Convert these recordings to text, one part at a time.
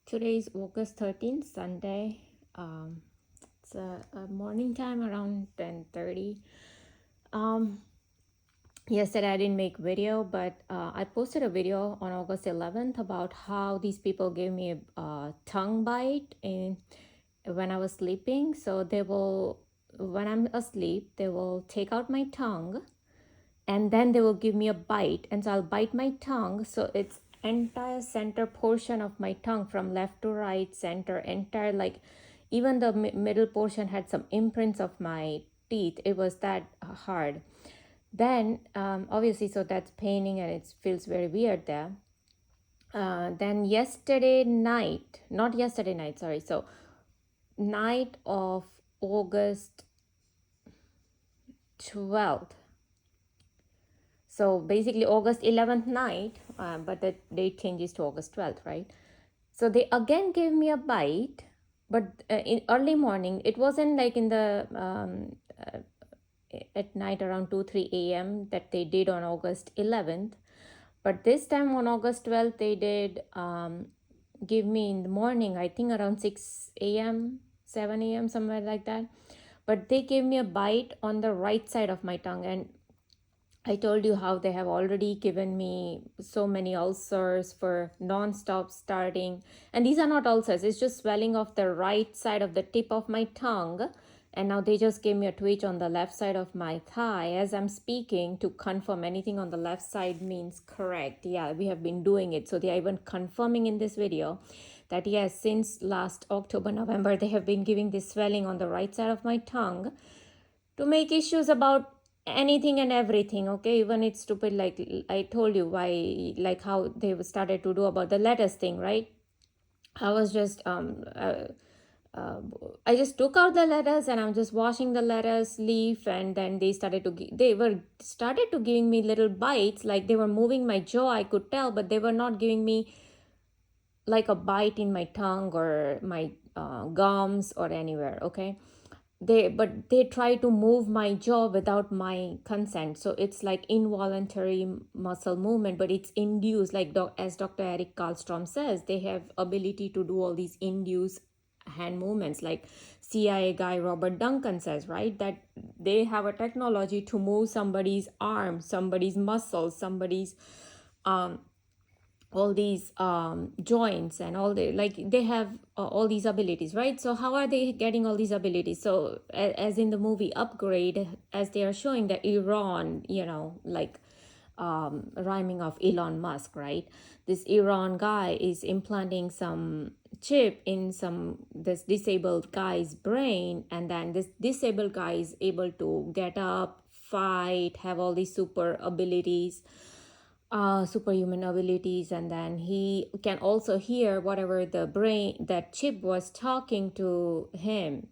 Today is August 13th, Sunday. It's a morning time around 10:30. Um, Yesterday I didn't make video, but I posted a video on August 11th about how these people gave me a tongue bite when I was sleeping. So when I'm asleep, they will take out my tongue and then they will give me a bite, and so I'll bite my tongue, so it's entire center portion of my tongue from left to right, center entire, like even the middle portion had some imprints of my teeth. It was that hard. Then obviously, so that's paining and it feels very weird there. Then yesterday night, not yesterday night, sorry, so night of August 12th. So basically August 11th night, but the date changes to August 12th, right? So they again gave me a bite, but in early morning, it wasn't like in the at night around 2 3 a.m. that they did on August 11th. But this time on August 12th, they did give me in the morning, I think around 6 a.m., 7 a.m., somewhere like that. But they gave me a bite on the right side of my tongue. And I told you how they have already given me so many ulcers for non-stop starting. And these are not ulcers, it's just swelling of the right side of the tip of my tongue. And now they just gave me a twitch on the left side of my thigh as I'm speaking to confirm anything on the left side means correct. Yeah, we have been doing it. So they are even confirming in this video that yes, since last October, November, they have been giving this swelling on the right side of my tongue to make issues about anything and everything. Okay, even it's stupid, like I told you, why, like how they started to do about the lettuce thing, right? I was just uh, I just took out the lettuce and I'm just washing the lettuce leaf, and then they started to giving me little bites, like they were moving my jaw, I could tell, but they were not giving me like a bite in my tongue or my gums or anywhere. Okay, they try to move my jaw without my consent, so it's like involuntary muscle movement, but it's induced, like as Dr. Eric Karlstrom says, they have ability to do all these induced hand movements, like CIA guy Robert Duncan says, right, that they have a technology to move somebody's arm, somebody's muscles, somebody's all these joints, and all the, like they have all these abilities, right? So how are they getting all these abilities? So as in the movie Upgrade, as they are showing the Iran, like rhyming of Elon Musk, right? This Iran guy is implanting some chip in this disabled guy's brain, and then this disabled guy is able to get up, fight, have all these superhuman abilities, and then he can also hear whatever the brain, that chip was talking to him.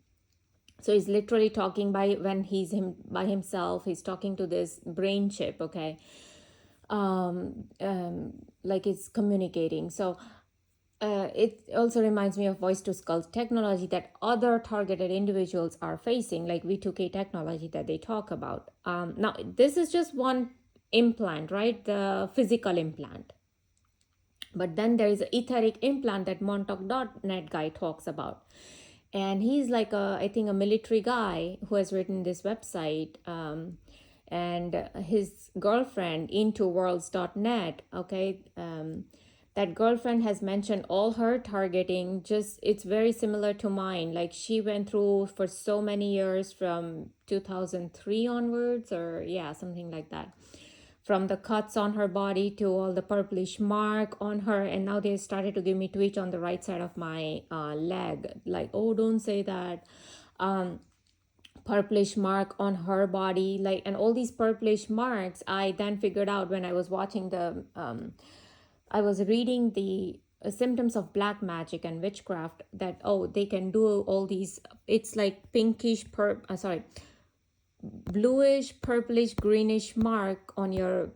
So he's literally talking when he's by himself, he's talking to this brain chip. Okay, like it's communicating. So it also reminds me of voice to skull technology that other targeted individuals are facing, like V2K technology that they talk about. Now, this is just one implant, right? The physical implant. But then there is an etheric implant that Montauk.net guy talks about. And he's like I think a military guy who has written this website. And his girlfriend, intoworlds.net, okay, that girlfriend has mentioned all her targeting, just it's very similar to mine, like she went through for so many years from 2003 onwards, or yeah, something like that, from the cuts on her body to all the purplish mark on her. And now they started to give me twitch on the right side of my leg, like, oh, don't say that. Purplish mark on her body, like, and all these purplish marks, I then figured out when I was watching I was reading the symptoms of black magic and witchcraft, that oh, they can do all these, it's like pinkish bluish, purplish, greenish mark on your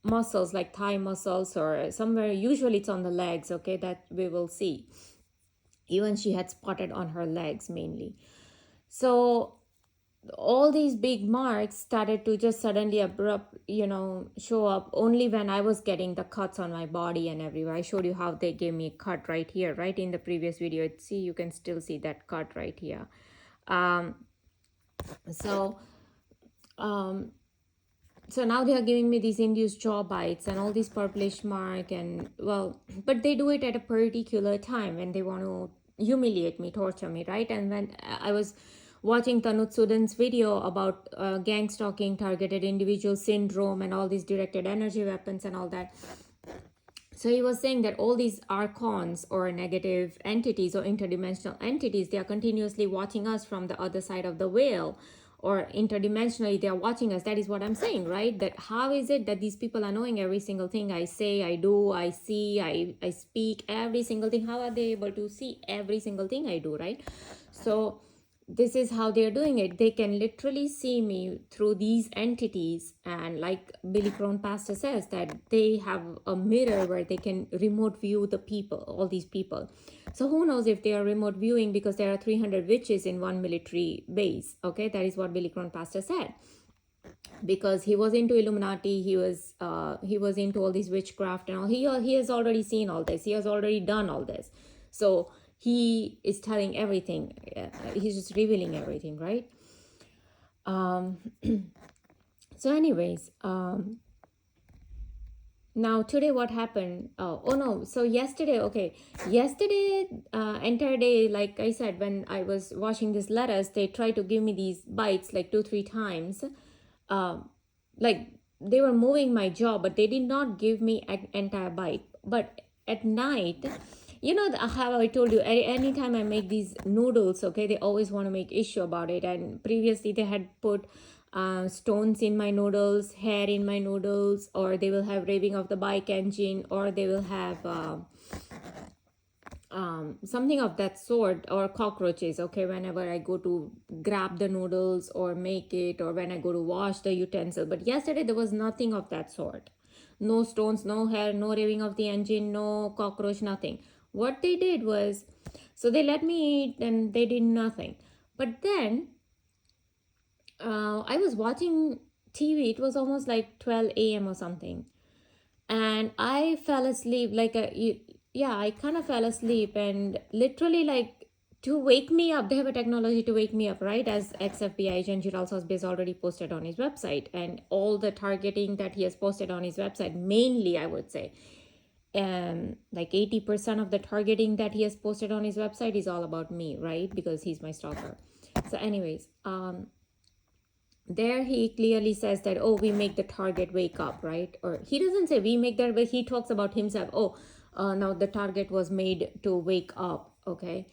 muscles, like thigh muscles or somewhere, usually it's on the legs, okay, that we will see. Even she had spotted on her legs mainly. So all these big marks started to just suddenly abrupt, show up only when I was getting the cuts on my body and everywhere. I showed you how they gave me a cut right here, right in the previous video. See, you can still see that cut right here. um so um so now they are giving me these induced jaw bites and all these purplish mark, and well, but they do it at a particular time when they want to humiliate me, torture me, right? And when I was watching Tanut Sudan's video about gang stalking, targeted individual syndrome, and all these directed energy weapons and all that, so he was saying that all these archons or negative entities or interdimensional entities, they are continuously watching us from the other side of the veil, or interdimensionally they are watching us. That is what I'm saying, right? That how is it that these people are knowing every single thing I say, I do, I see, I speak, every single thing? How are they able to see every single thing I do, right? So this is how they're doing it. They can literally see me through these entities, and like Billy Crone Pastor says, that they have a mirror where they can remote view the people, all these people. So who knows if they are remote viewing, because there are 300 witches in one military base. Okay, that is what Billy Crone Pastor said, because he was into Illuminati, he was into all these witchcraft and all. He has already seen all this, he has already done all this. So he is telling everything, he's just revealing everything, right? So anyways, now today what happened? Oh no, so yesterday, entire day, like I said, when I was washing these lettuce, they tried to give me these bites like 2-3 times. Like they were moving my jaw, but they did not give me an entire bite. But at night, how I told you, anytime I make these noodles, okay, they always want to make issue about it. And previously they had put stones in my noodles, hair in my noodles, or they will have raving of the bike engine, or they will have something of that sort, or cockroaches, okay, whenever I go to grab the noodles or make it, or when I go to wash the utensil. But yesterday there was nothing of that sort. No stones, no hair, no raving of the engine, no cockroach, nothing. What they did was, so they let me eat and they did nothing. But then I was watching TV. It was almost like 12 a.m. or something, and I fell asleep. I kind of fell asleep, and literally, like, to wake me up, they have a technology to wake me up, right? As ex-FBI agent Giral Sosby has already posted on his website, and all the targeting that he has posted on his website, mainly, I would say, like 80% of the targeting that he has posted on his website is all about me, right? Because he's my stalker. So anyways, there he clearly says that, oh, we make the target wake up, right? Or he doesn't say we make that, but he talks about himself. Now the target was made to wake up, okay?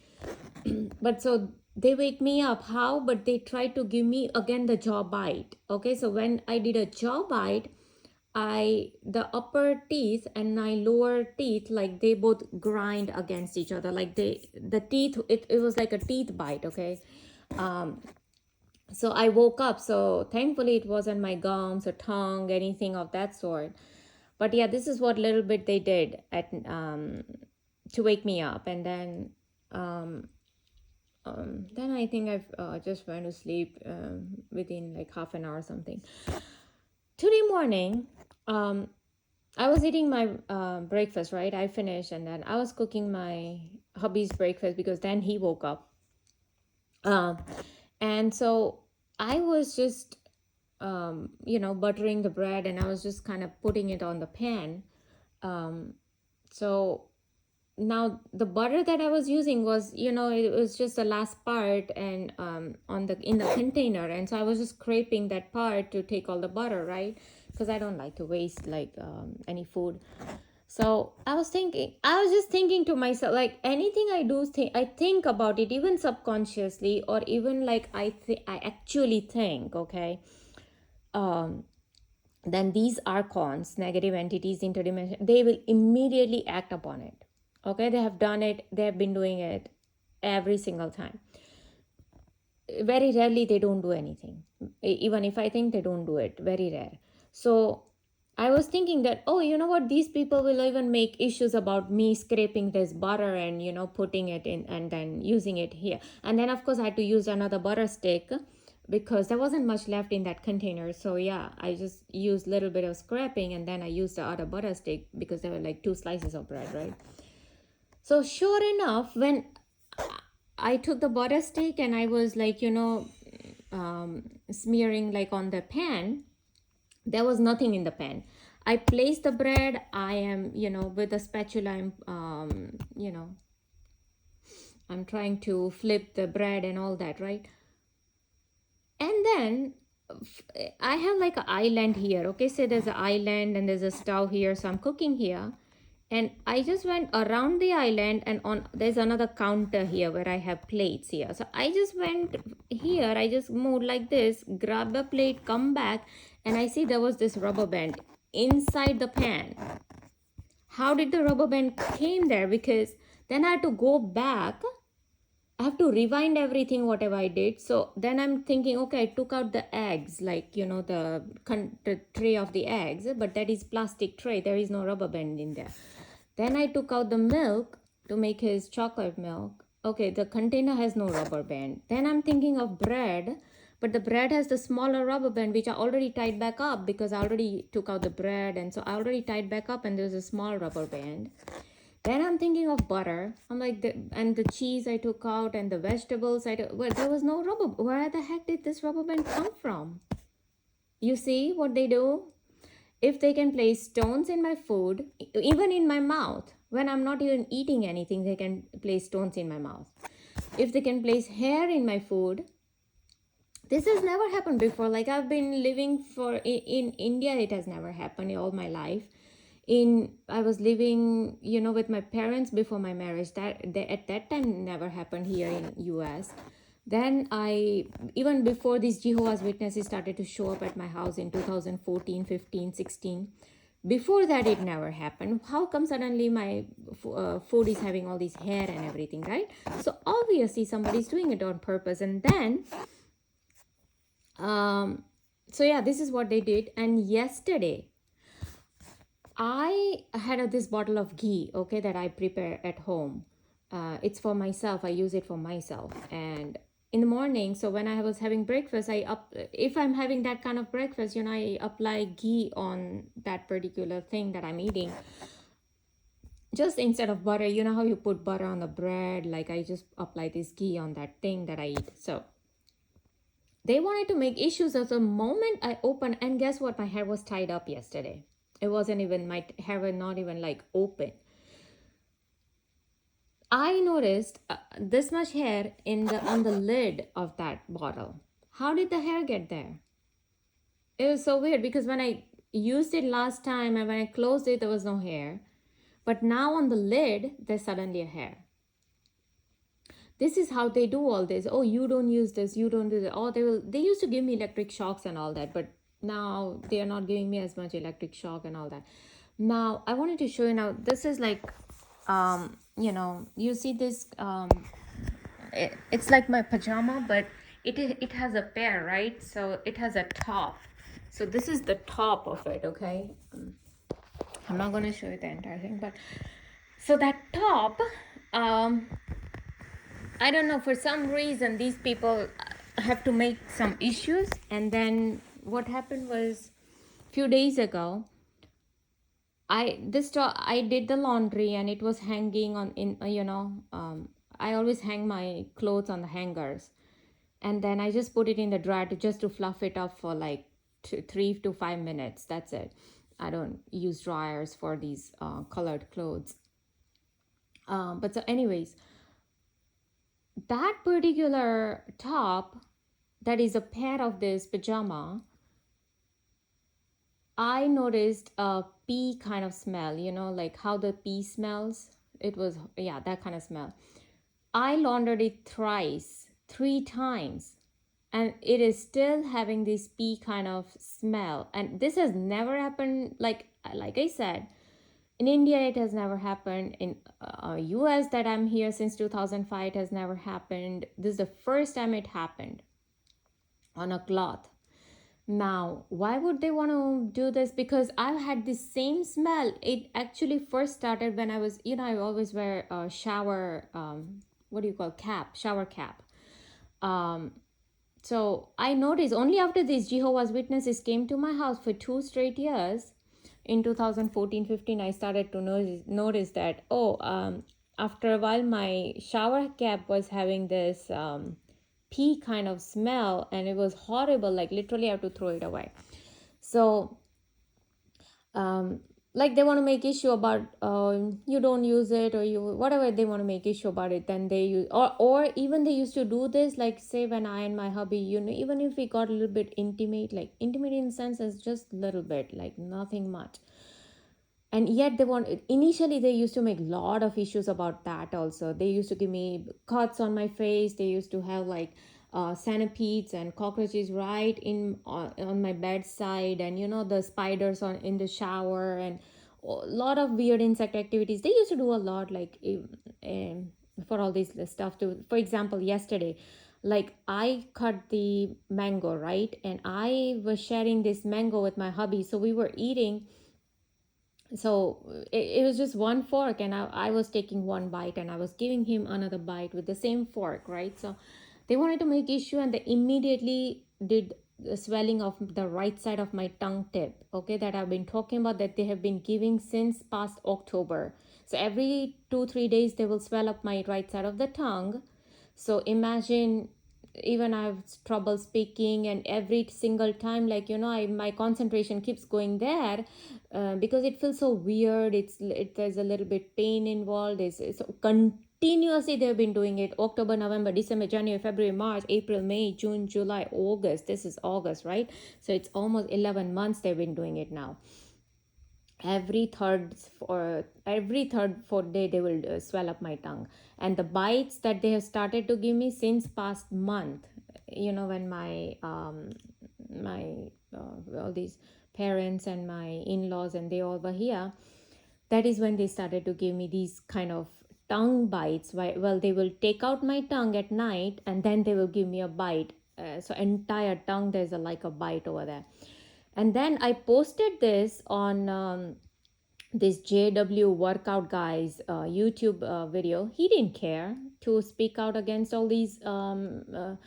But so they wake me up. How? But they try to give me again the jaw bite, okay? So when I did a jaw bite, the upper teeth and my lower teeth, like they both grind against each other, like the teeth, it was like a teeth bite, okay? So I woke up. So thankfully it wasn't my gums or tongue, anything of that sort. But yeah, this is what little bit they did at to wake me up. And then I think I've just went to sleep within like half an hour or something. Today morning, I was eating my breakfast, right? I finished, and then I was cooking my hubby's breakfast, because then he woke up. And so I was just, buttering the bread, and I was just kind of putting it on the pan. So now the butter that I was using was, it was just the last part, and in the container. And so I was just scraping that part to take all the butter, right? Because I don't like to waste like any food. So I was just thinking to myself, like, anything I do, I think about it, even subconsciously, or even like I actually think, okay, then these archons, negative entities, interdimension, they will immediately act upon it. Okay, they have done it, they have been doing it every single time. Very rarely they don't do anything. Even if I think, they don't do it, very rare. So I was thinking that, oh, you know what, these people will even make issues about me scraping this butter and, putting it in and then using it here. And then, of course, I had to use another butter stick, because there wasn't much left in that container. So yeah, I just used a little bit of scraping, and then I used the other butter stick because there were like 2 slices of bread, right? So sure enough, when I took the butter stick and I was like, smearing like on the pan, there was nothing in the pan. I placed the bread. I am, with a spatula, I'm trying to flip the bread and all that, right? And then I have like an island here. Okay, so there's an island and there's a stove here. So I'm cooking here. And I just went around the island, and there's another counter here where I have plates here. So I just went here, I just moved like this, grab a plate, come back, and I see there was this rubber band inside the pan. How did the rubber band came there? Because then I had to go back. I have to rewind everything, whatever I did. So then I'm thinking, okay, I took out the eggs, like, the tray of the eggs, but that is plastic tray. There is no rubber band in there. Then I took out the milk to make his chocolate milk. Okay, the container has no rubber band. Then I'm thinking of bread, but the bread has the smaller rubber band, which I already tied back up because I already took out the bread. And so I already tied back up, and there's a small rubber band. Then I'm thinking of butter. I'm like, and the cheese I took out, and the vegetables well, there was no rubber. Where the heck did this rubber band come from? You see what they do? If they can place stones in my food, even in my mouth, when I'm not even eating anything, they can place stones in my mouth. If they can place hair in my food, this has never happened before. Like, I've been living in India, it has never happened all my life. I was living, with my parents before my marriage. At that time never happened here in US. Then even before these Jehovah's Witnesses started to show up at my house in 2014, 15, 16, before that it never happened. How come suddenly my food is having all this hair and everything, right? So obviously somebody's doing it on purpose. And then so yeah, this is what they did. And yesterday I had this bottle of ghee, okay, that I prepare at home. It's for myself. I use it for myself. And in the morning, so when I was having breakfast, if I'm having that kind of breakfast, I apply ghee on that particular thing that I'm eating. Just instead of butter, you know how you put butter on the bread? Like, I just apply this ghee on that thing that I eat. So they wanted to make issues at the moment I opened, and guess what? My hair was tied up yesterday. It wasn't even, my hair was not even like open. I noticed this much hair on the lid of that bottle. How did the hair get there? It was so weird because when I used it last time and when I closed it, there was no hair. But now on the lid, there's suddenly a hair. This is how they do all this. Oh, you don't use this, you don't do that. Oh, they used to give me electric shocks and all that, but now they are not giving me as much electric shock and all that. Now I wanted to show you, now this is like you see this it's like my pajama, but it has a pair, right? So it has a top. So this is the top of it, okay? I'm not going to show you the entire thing, but so that top, I don't know, for some reason these people have to make some issues. And then what happened was, few days ago, I did the laundry and it was hanging on I always hang my clothes on the hangers, and then I just put it in the dryer to fluff it up for like 3 to 5 minutes. That's it. I don't use dryers for these colored clothes. But so anyways, that particular top, that is a pair of this pajama, I noticed a pea kind of smell, like how the pea smells. It was, yeah, that kind of smell. I laundered it 3 times, and it is still having this pea kind of smell. And this has never happened, like I said, in India it has never happened. In US that I'm here since 2005, it has never happened. This is the first time it happened on a cloth. Now, why would they want to do this? Because I've had the same smell. It actually first started when I was, I always wear a shower, shower cap. So I noticed only after these Jehovah's Witnesses came to my house for 2 straight years. In 2014-15, I started to notice that, after a while, my shower cap was having this pee kind of smell, and it was horrible. Like literally, I have to throw it away. So um, like they want to make issue about you don't use it, or you whatever they want to make issue about it, then they use, or even they used to do this, like say when I and my hubby, even if we got a little bit intimate, like intimate in the sense as just a little bit, like nothing much, and yet they want, initially they used to make a lot of issues about that. Also they used to give me cuts on my face. They used to have like centipedes and cockroaches right in on my bedside, and the spiders on in the shower, and a lot of weird insect activities. They used to do a lot, like for all this stuff too. For example, yesterday, like I cut the mango, right, and I was sharing this mango with my hubby, so we were eating. So it was just one fork, and I was taking one bite, and I was giving him another bite with the same fork, right? So they wanted to make issue, and they immediately did the swelling of the right side of my tongue tip, okay, that I've been talking about, that they have been giving since past October. So every 2-3 days they will swell up my right side of the tongue. So imagine, even I have trouble speaking, and every single time, like my concentration keeps going there, because it feels so weird. There's a little bit pain involved. It's continuously they've been doing it. October, November, December, January, February, March, April, May, June, July, August. This is August, right? So it's almost 11 months they've been doing it now. Every third fourth day they will swell up my tongue. And the bites that they have started to give me since past month, when my all these parents and my in-laws and they all were here, that is when they started to give me these kind of tongue bites. Well, they will take out my tongue at night, and then they will give me a bite. So entire tongue, there's like a bite over there. And then I posted this on this JW workout guy's YouTube video. He didn't care to speak out against all these mind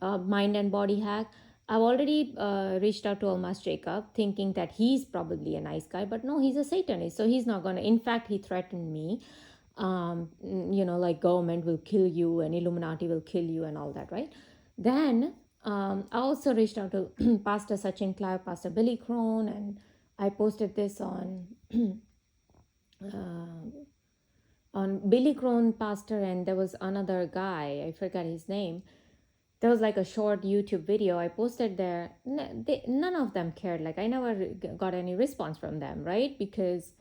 and body hack. I've already reached out to Almas Jacob, thinking that he's probably a nice guy, but no, he's a Satanist, so he's not gonna. In fact, he threatened me, like government will kill you and Illuminati will kill you and all that, right? Then I also reached out to Pastor Sachin Clive, Pastor Billy Crone, and I posted this on Billy Crone pastor, and there was another guy, I forgot his name. There was like a short YouTube video I posted there. None of them cared. Like I never got any response from them, right? Because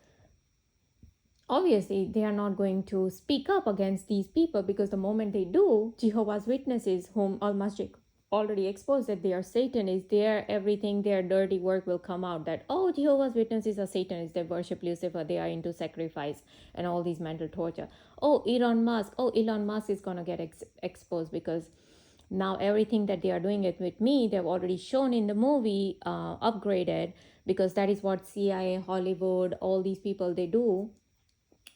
obviously they are not going to speak up against these people, because the moment they do, Jehovah's Witnesses, whom Almas Jacob already exposed that they are Satanists, their everything, their dirty work will come out, that Jehovah's Witnesses are Satanists, they worship Lucifer, they are into sacrifice and all these mental torture. Elon Musk is gonna get exposed, because now everything that they are doing it with me, they've already shown in the movie Upgraded, because that is what CIA, Hollywood, all these people they do.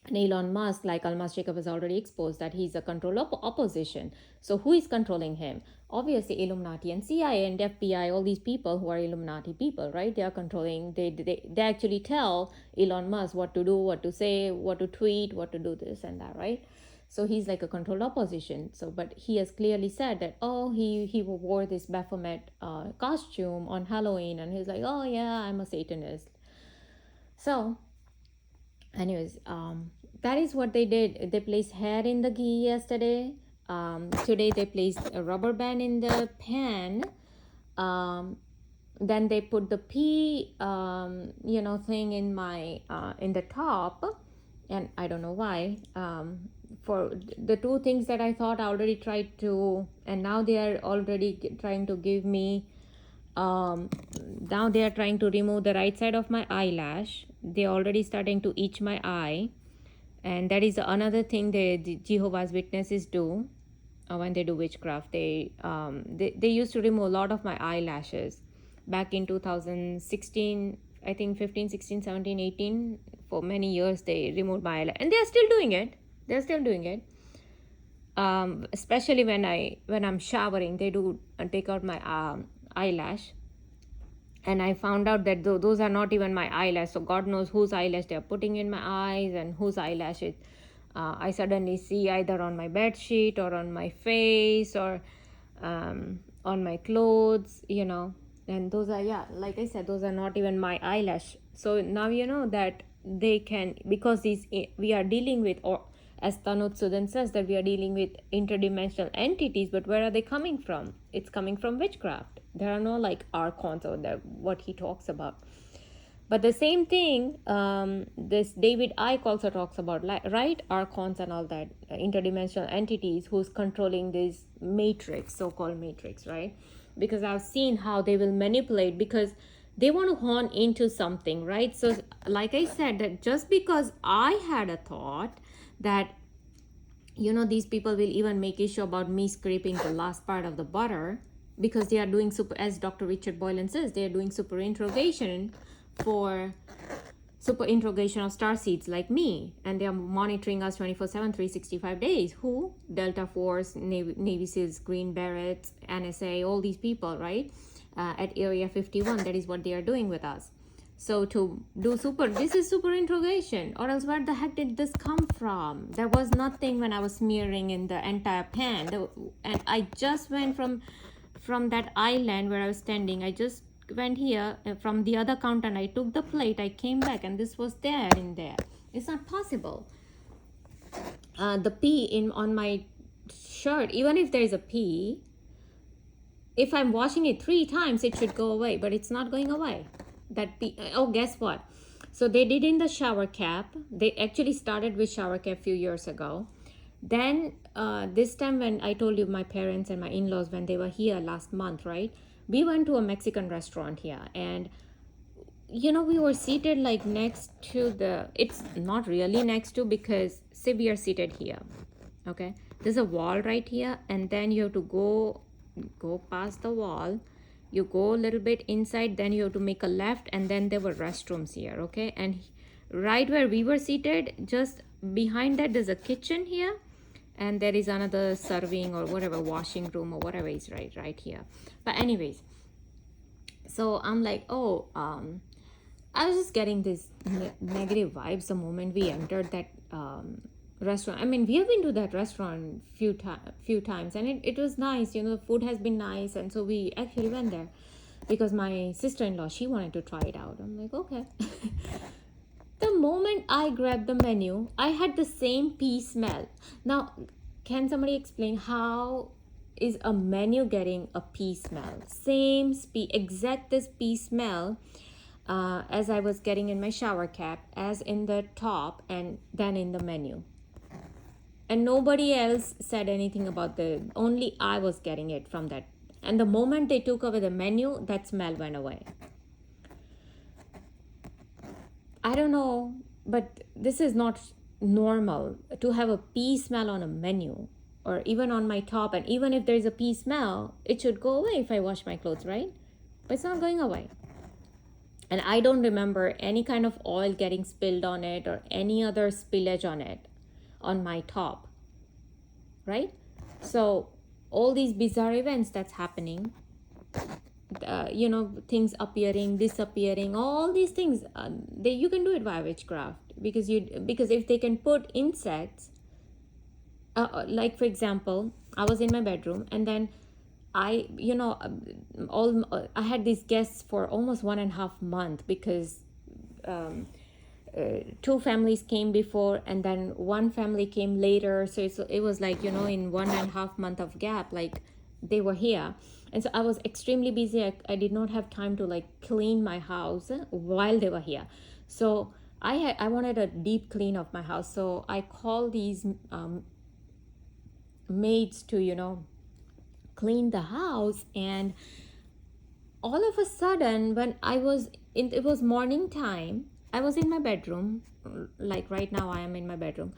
And Elon Musk, like Almas Jacob, has already exposed that he's a control opposition. So who is controlling him? Obviously Illuminati and CIA and FBI, all these people who are Illuminati people, right? They are controlling. They actually tell Elon Musk what to do, what to say, what to tweet, what to do this and that, right? So he's like a controlled opposition. So, but he has clearly said that, he wore this Baphomet costume on Halloween, and he's like, yeah, I'm a Satanist. So anyways, that is what they did. They placed hair in the ghee yesterday. Today they placed a rubber band in the pan. Then they put the pee thing in my in the top, and I don't know why. For the two things that I thought I already tried to, and now they are already trying to give me, now they are trying to remove the right side of my eyelash. They're already starting to itch my eye. And that is another thing the Jehovah's Witnesses do when they do witchcraft. They used to remove a lot of my eyelashes back in 2016, I think 15, 16, 17, 18. For many years they removed my eyelash, and they're still doing it. Especially when I'm showering, they do take out my eyelash, and I found out that those are not even my eyelash. So God knows whose eyelash they're putting in my eyes and whose eyelash it. I suddenly see either on my bed sheet or on my face or on my clothes, and those are, yeah, like I said, those are not even my eyelash. So now you know that they can, because we are dealing with, or as Tanotsudan says, that we are dealing with interdimensional entities. But where are they coming from? It's coming from witchcraft. There are no like archons or what he talks about. But the same thing, this David Icke also talks about, right? Archons and all that, interdimensional entities who's controlling this matrix, so-called matrix, right? Because I've seen how they will manipulate, because they want to hone into something, right? So, like I said, that just because I had a thought that, these people will even make issue about me scraping the last part of the butter, because they are doing as Dr. Richard Boylan says, they are doing super interrogation of starseeds like me, and they are monitoring us 24/7, 365 days. Who? Delta Force, Navy SEALs, Green Berets, NSA, all these people, right? At Area 51, that is what they are doing with us. So to do this is super interrogation, or else where the heck did this come from? There was nothing when I was smearing in the entire pan, and I just went from that island where I was standing. I just went here from the other counter, and I took the plate, I came back, and this was there in there. It's not possible. The pee on my shirt, even if there is a pee, if I'm washing it 3 times, it should go away, but it's not going away. That pee. Oh, guess what? So they did in the shower cap. They actually started with shower cap a few years ago. Then this time, when I told you my parents and my in-laws, when they were here last month, right? We went to a Mexican restaurant here, and we were seated like next to it's not really next to, because say we are seated here, okay? There's a wall right here, and then you have to go past the wall, you go a little bit inside, then you have to make a left, and then there were restrooms here, okay? And right where we were seated, just behind that, there's a kitchen here, and there is another serving or whatever, washing room or whatever is right here. But anyways, so I'm like, I was just getting this negative vibes the moment we entered that restaurant. I mean, we have been to that restaurant few times, and it was nice. The food has been nice, and so we actually went there because my sister-in-law, she wanted to try it out. I'm like, okay. The moment I grabbed the menu, I had the same pea smell. Now, can somebody explain how is a menu getting a pea smell? Same exact this pea smell as I was getting in my shower cap, as in the top, and then in the menu. And nobody else said anything about only I was getting it from that. And the moment they took away the menu, that smell went away. I don't know, but this is not normal to have a pea smell on a menu, or even on my top. And even if there's a pea smell, it should go away if I wash my clothes, right? But it's not going away. And I don't remember any kind of oil getting spilled on it or any other spillage on it, on my top, right? So all these bizarre events that's happening, things appearing, disappearing, all these things, you can do it via witchcraft, because if they can put insects, like for example, I was in my bedroom, and then I had these guests for almost 1.5 months, because 2 families came before, and then 1 family came later. So it was like, in 1.5 month of gap, like they were here. And so I was extremely busy. I did not have time to like clean my house while they were here. So I wanted a deep clean of my house. So I called these maids to, clean the house. And all of a sudden, when it was morning time, I was in my bedroom, like right now I am in my bedroom.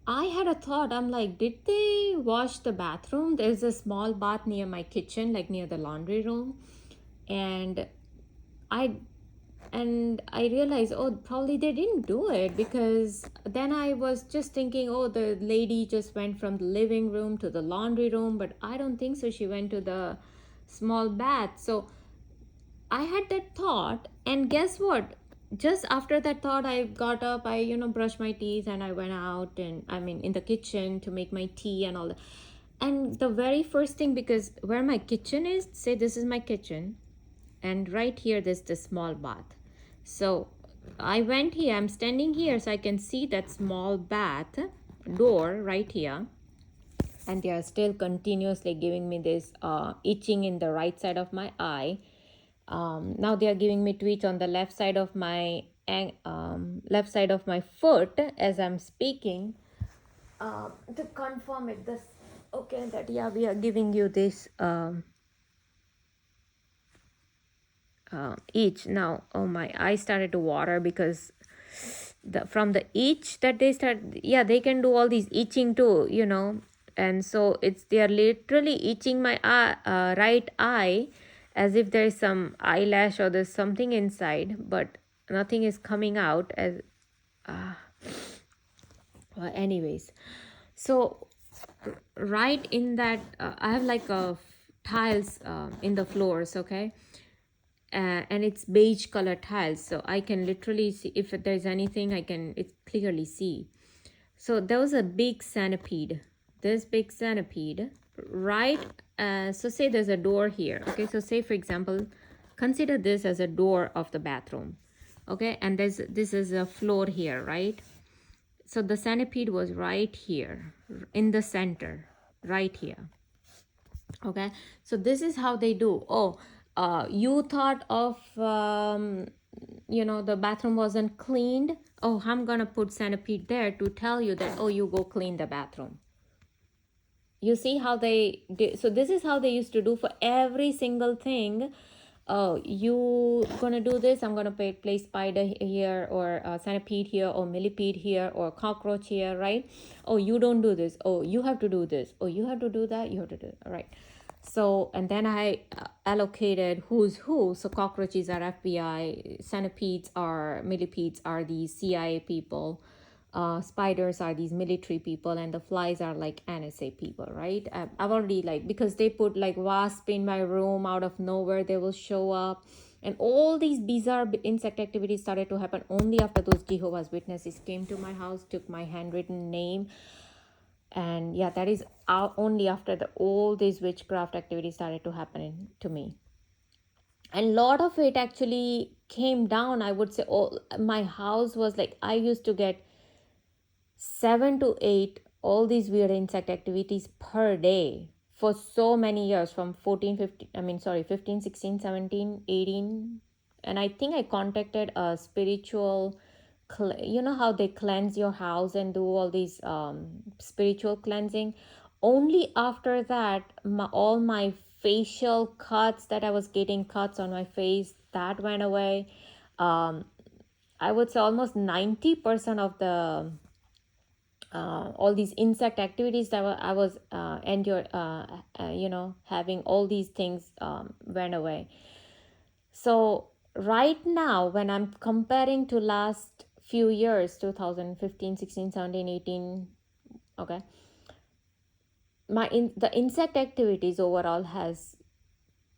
I had a thought. I'm like, did they wash the bathroom? There's a small bath near my kitchen, like near the laundry room. And I And I realized, oh, probably they didn't do it, because then I was just thinking, oh, the lady just went from the living room to the laundry room, but I don't think so. She went to the small bath. So I had that thought, and guess what? Just after that thought, I got up, I, brushed my teeth, and I went out, and I mean, in the kitchen to make my tea and all that. And the very first thing, because where my kitchen is, say this is my kitchen, and right here, there's the small bath. So I went here, I'm standing here, so I can see that small bath door right here. And they are still continuously giving me this itching in the right side of my eye. Now they are giving me twitch on the left side of my foot as I'm speaking. To confirm it, this okay, that yeah, we are giving you this itch now. Oh, my eye started to water because from the itch that they start, yeah, they can do all these itching too, and so they are literally itching my right eye, as if there is some eyelash or there's something inside, but nothing is coming out as anyways. So right in that, I have like tiles in the floors, okay, and it's beige color tiles, so I can literally see if there's anything. It's clearly see. So there was a big centipede, this big centipede, right? So say there's a door here, okay, so say for example, consider this as a door of the bathroom, okay, and this is a floor here, right? So the centipede was right here in the center, right here. Okay, so this is how they do. Oh, you thought of the bathroom wasn't cleaned. Oh, I'm gonna put centipede there to tell you that, oh, you go clean the bathroom. You see how they did. So this is how they used to do for every single thing. Oh, you gonna do this, I'm gonna place spider here, or centipede here, or millipede here, or cockroach here, right? Oh, you don't do this. Oh, you have to do this. Oh, you have to do that. You have to do it. All right. So, and then I allocated who's who. So cockroaches are FBI, centipedes are, millipedes are these CIA people, spiders are these military people, and the flies are like NSA people, right? I've already, like, because they put like wasp in my room out of nowhere, they will show up, and all these bizarre insect activities started to happen only after those Jehovah's Witnesses came to my house, took my handwritten name. And yeah, that is only after all these witchcraft activities started to happen to me. And a lot of it actually came down, I would say. All my house was like, I used to get 7 to 8 all these weird insect activities per day for so many years, from 15, 16, 17, 18. And I think I contacted a spiritual, you know how they cleanse your house and do all these spiritual cleansing. Only after that, all my facial cuts that I was getting, cuts on my face, that went away. I would say almost 90% of the all these insect activities that I was having, all these things went away. So right now, when I'm comparing to last few years, 2015, 16, 17, 18, okay, the insect activities overall has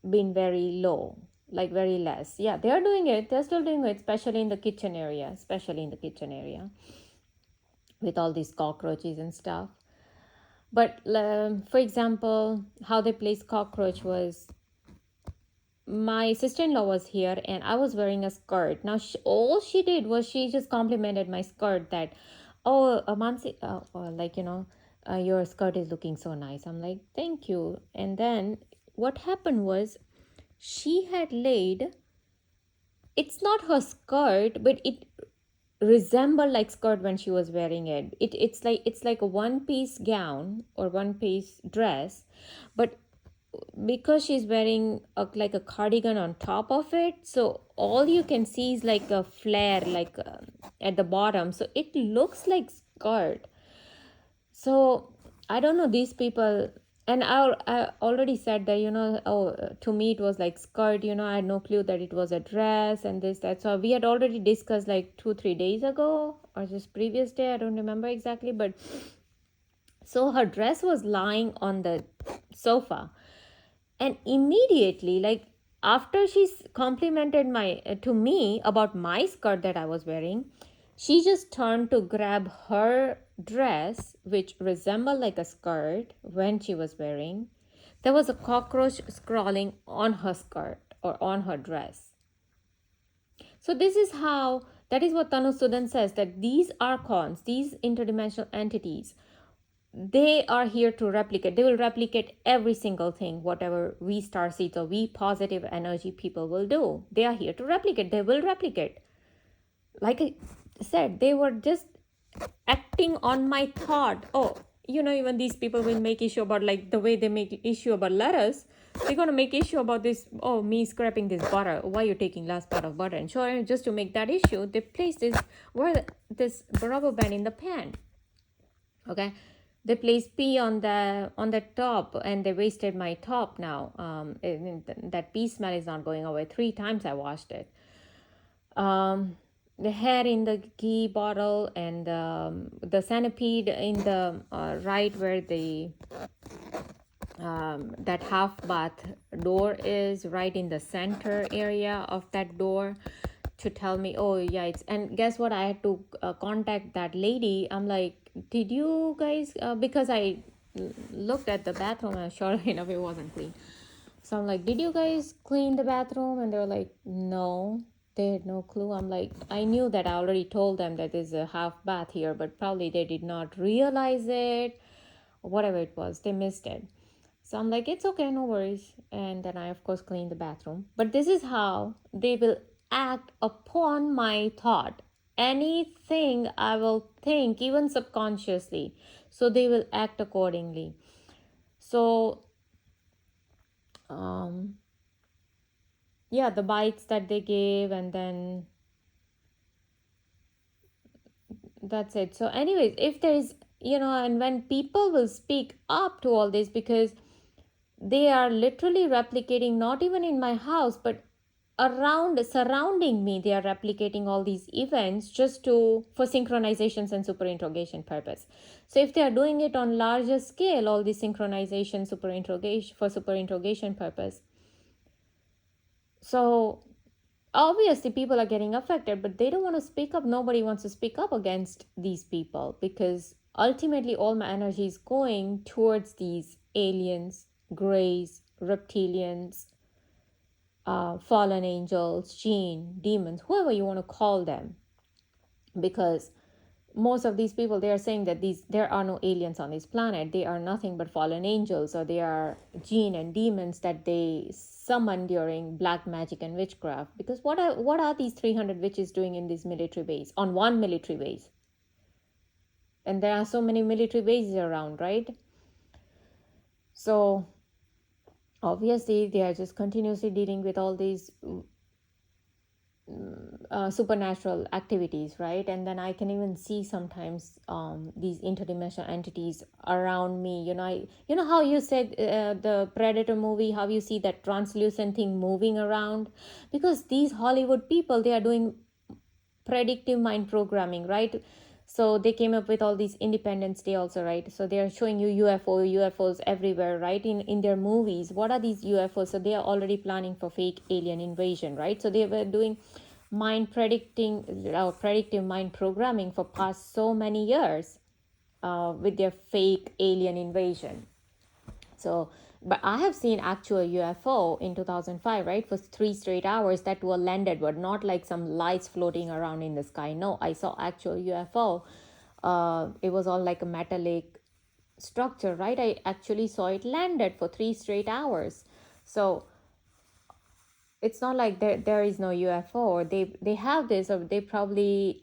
been very low, like very less. Yeah, they're doing it, they're still doing it, especially in the kitchen area, with all these cockroaches and stuff. But for example, how they placed cockroach was, my sister-in-law was here and I was wearing a skirt. Now all she did was she just complimented my skirt, that, oh, Mansi, your skirt is looking so nice. I'm like, thank you. And then what happened was, she had laid, it's not her skirt, but it resembled like skirt when she was wearing it. It's like a one-piece gown or one-piece dress, but because she's wearing like a cardigan on top of it, so all you can see is like a flare, like at the bottom, so it looks like skirt. So I don't know these people. And I already said that, to me it was like skirt, I had no clue that it was a dress and this, that. So we had already discussed like 2-3 days ago, or just previous day, I don't remember exactly. But so her dress was lying on the sofa, and immediately, like, after she's complimented my to me about my skirt that I was wearing, she just turned to grab her dress, which resembled like a skirt when she was wearing. There was a cockroach crawling on her skirt or on her dress. So this is how, that is what Tanu Sudan says, that these archons, these interdimensional entities, they are here to replicate. They will replicate every single thing, whatever we starseeds or we positive energy people will do. They are here to replicate. They will replicate. Like I said, they were just acting on my thought. Oh, even these people will make issue about, like, the way they make issue about letters. They're gonna make issue about this. Oh, me scraping this butter. Why you taking last part of butter? And sure, just to make that issue, they place this rubber band in the pan. Okay, they placed pea on the top, and they wasted my top now. That pea smell is not going away. 3 times I washed it. The hair in the ghee bottle, and the centipede in the right where the that half bath door is, right in the center area of that door, to tell me, oh yeah, it's. And guess what, I had to contact that lady. I'm like, did you guys because I looked at the bathroom, and sure enough it wasn't clean. So I'm like, did you guys clean the bathroom? And they're like, no, they had no clue. I'm like, I knew that, I already told them that there's a half bath here, but probably they did not realize it, or whatever it was, they missed it. So I'm like, it's okay, no worries. And then I, of course, cleaned the bathroom. But this is how they will act upon my thought. Anything I will think, even subconsciously, so they will act accordingly. So, yeah, the bites that they gave, and then that's it. So, anyways, if there's, and when people will speak up to all this, because they are literally replicating, not even in my house, but surrounding me, they are replicating all these events just for synchronizations and super interrogation purpose. So if they are doing it on larger scale, all these synchronization super interrogation purpose, so obviously people are getting affected, but they don't want to speak up. Nobody wants to speak up against these people, because ultimately all my energy is going towards these aliens, greys, reptilians, fallen angels, jinn, demons, whoever you want to call them. Because most of these people, they are saying that there are no aliens on this planet. They are nothing but fallen angels, or they are jinn and demons that they summon during black magic and witchcraft. Because what are these 300 witches doing in this military base, on one military base? And there are so many military bases around, right? So obviously they are just continuously dealing with all these supernatural activities, right? And then I can even see sometimes these interdimensional entities around me. You know how you said the Predator movie, how you see that translucent thing moving around? Because these Hollywood people, they are doing predictive mind programming, right? So they came up with all these Independence Day also, right? So they are showing you UFOs everywhere, right? In their movies. What are these UFOs? So they are already planning for fake alien invasion, right? So they were doing predictive mind programming for past so many years with their fake alien invasion. So, but I have seen actual UFO in 2005, right? For 3 straight hours that were landed, but not like some lights floating around in the sky. No, I saw actual UFO. It was all like a metallic structure, right? I actually saw it landed for 3 straight hours. So it's not like there is no UFO, or they have this, or they probably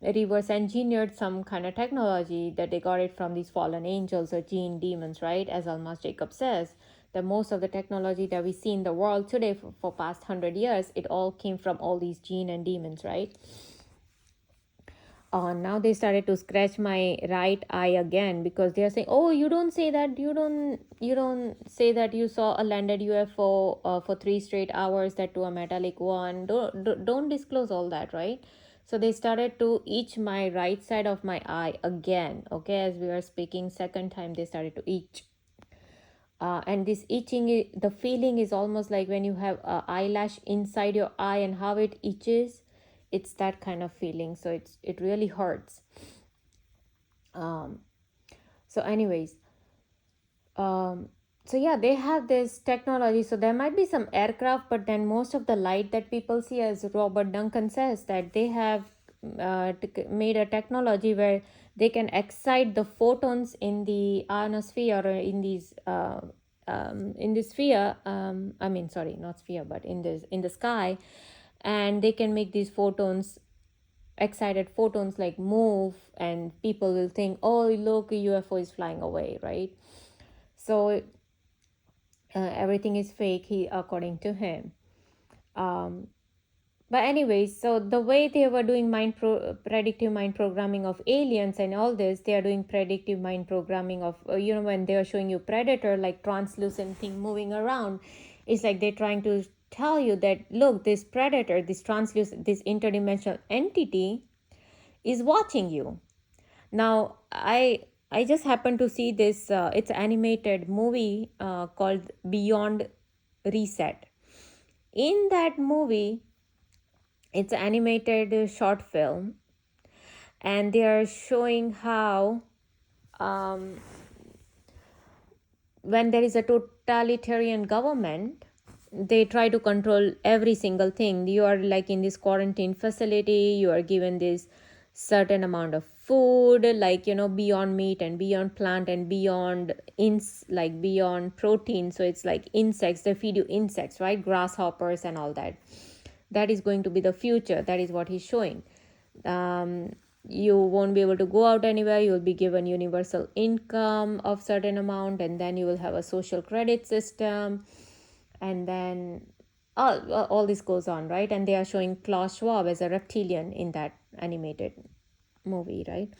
reverse engineered some kind of technology that they got it from these fallen angels or jinn demons, right? As Almas Jacob says, that most of the technology that we see in the world today for past 100 years, it all came from all these jinn and demons, right? Now they started to scratch my right eye again, because they are saying, oh, you don't say that, you don't say that you saw a landed UFO for 3 straight hours, that to a metallic one. Don't disclose all that, right? So they started to itch my right side of my eye again. Okay, as we were speaking, second time they started to itch. And this itching, the feeling is almost like when you have a eyelash inside your eye and how it itches. It's that kind of feeling, so it really hurts. So anyways, so yeah, they have this technology. So there might be some aircraft, but then most of the light that people see, as Robert Duncan says, that they have made a technology where they can excite the photons in the ionosphere, or in this sphere. I mean, sorry, not sphere, but in the sky, and they can make these photons, excited photons, like move, and people will think, oh, look, a UFO is flying away, right? So everything is fake, according to him. But anyways, so the way they were doing predictive mind programming of aliens and all this, they are doing predictive mind programming of, when they are showing you predator, like translucent thing moving around, it's like they're trying to tell you that, look, this predator, this translucent, this interdimensional entity is watching you. Now, I just happened to see this. It's an animated movie called Beyond Reset. In that movie, it's an animated short film, and they are showing how when there is a totalitarian government, they try to control every single thing. You are like in this quarantine facility, you are given this certain amount of food, like, beyond meat and beyond plant and beyond beyond protein. So it's like insects, they feed you insects, right? Grasshoppers and all that. That is going to be the future. That is what he's showing. You won't be able to go out anywhere. You will be given universal income of certain amount, and then you will have a social credit system, and then all this goes on, right? And they are showing Klaus Schwab as a reptilian in that animated movie, right?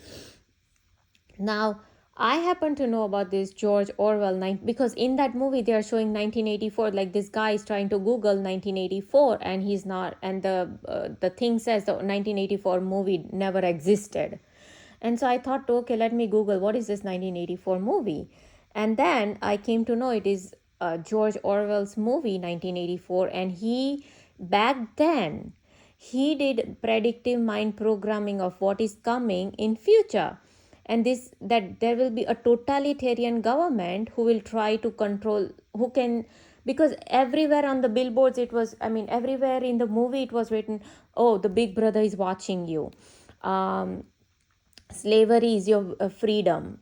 Now, I happen to know about this George Orwell because in that movie they are showing 1984. Like, this guy is trying to Google 1984, and he's not. And the thing says the 1984 movie never existed. And so I thought, okay, let me Google what is this 1984 movie, and then I came to know it is George Orwell's movie 1984, and he back then he did predictive mind programming of what is coming in future, and this, that there will be a totalitarian government who will try to control, who can, because everywhere on the billboards it was, I mean, everywhere in the movie it was written, oh, the big brother is watching you, slavery is your freedom,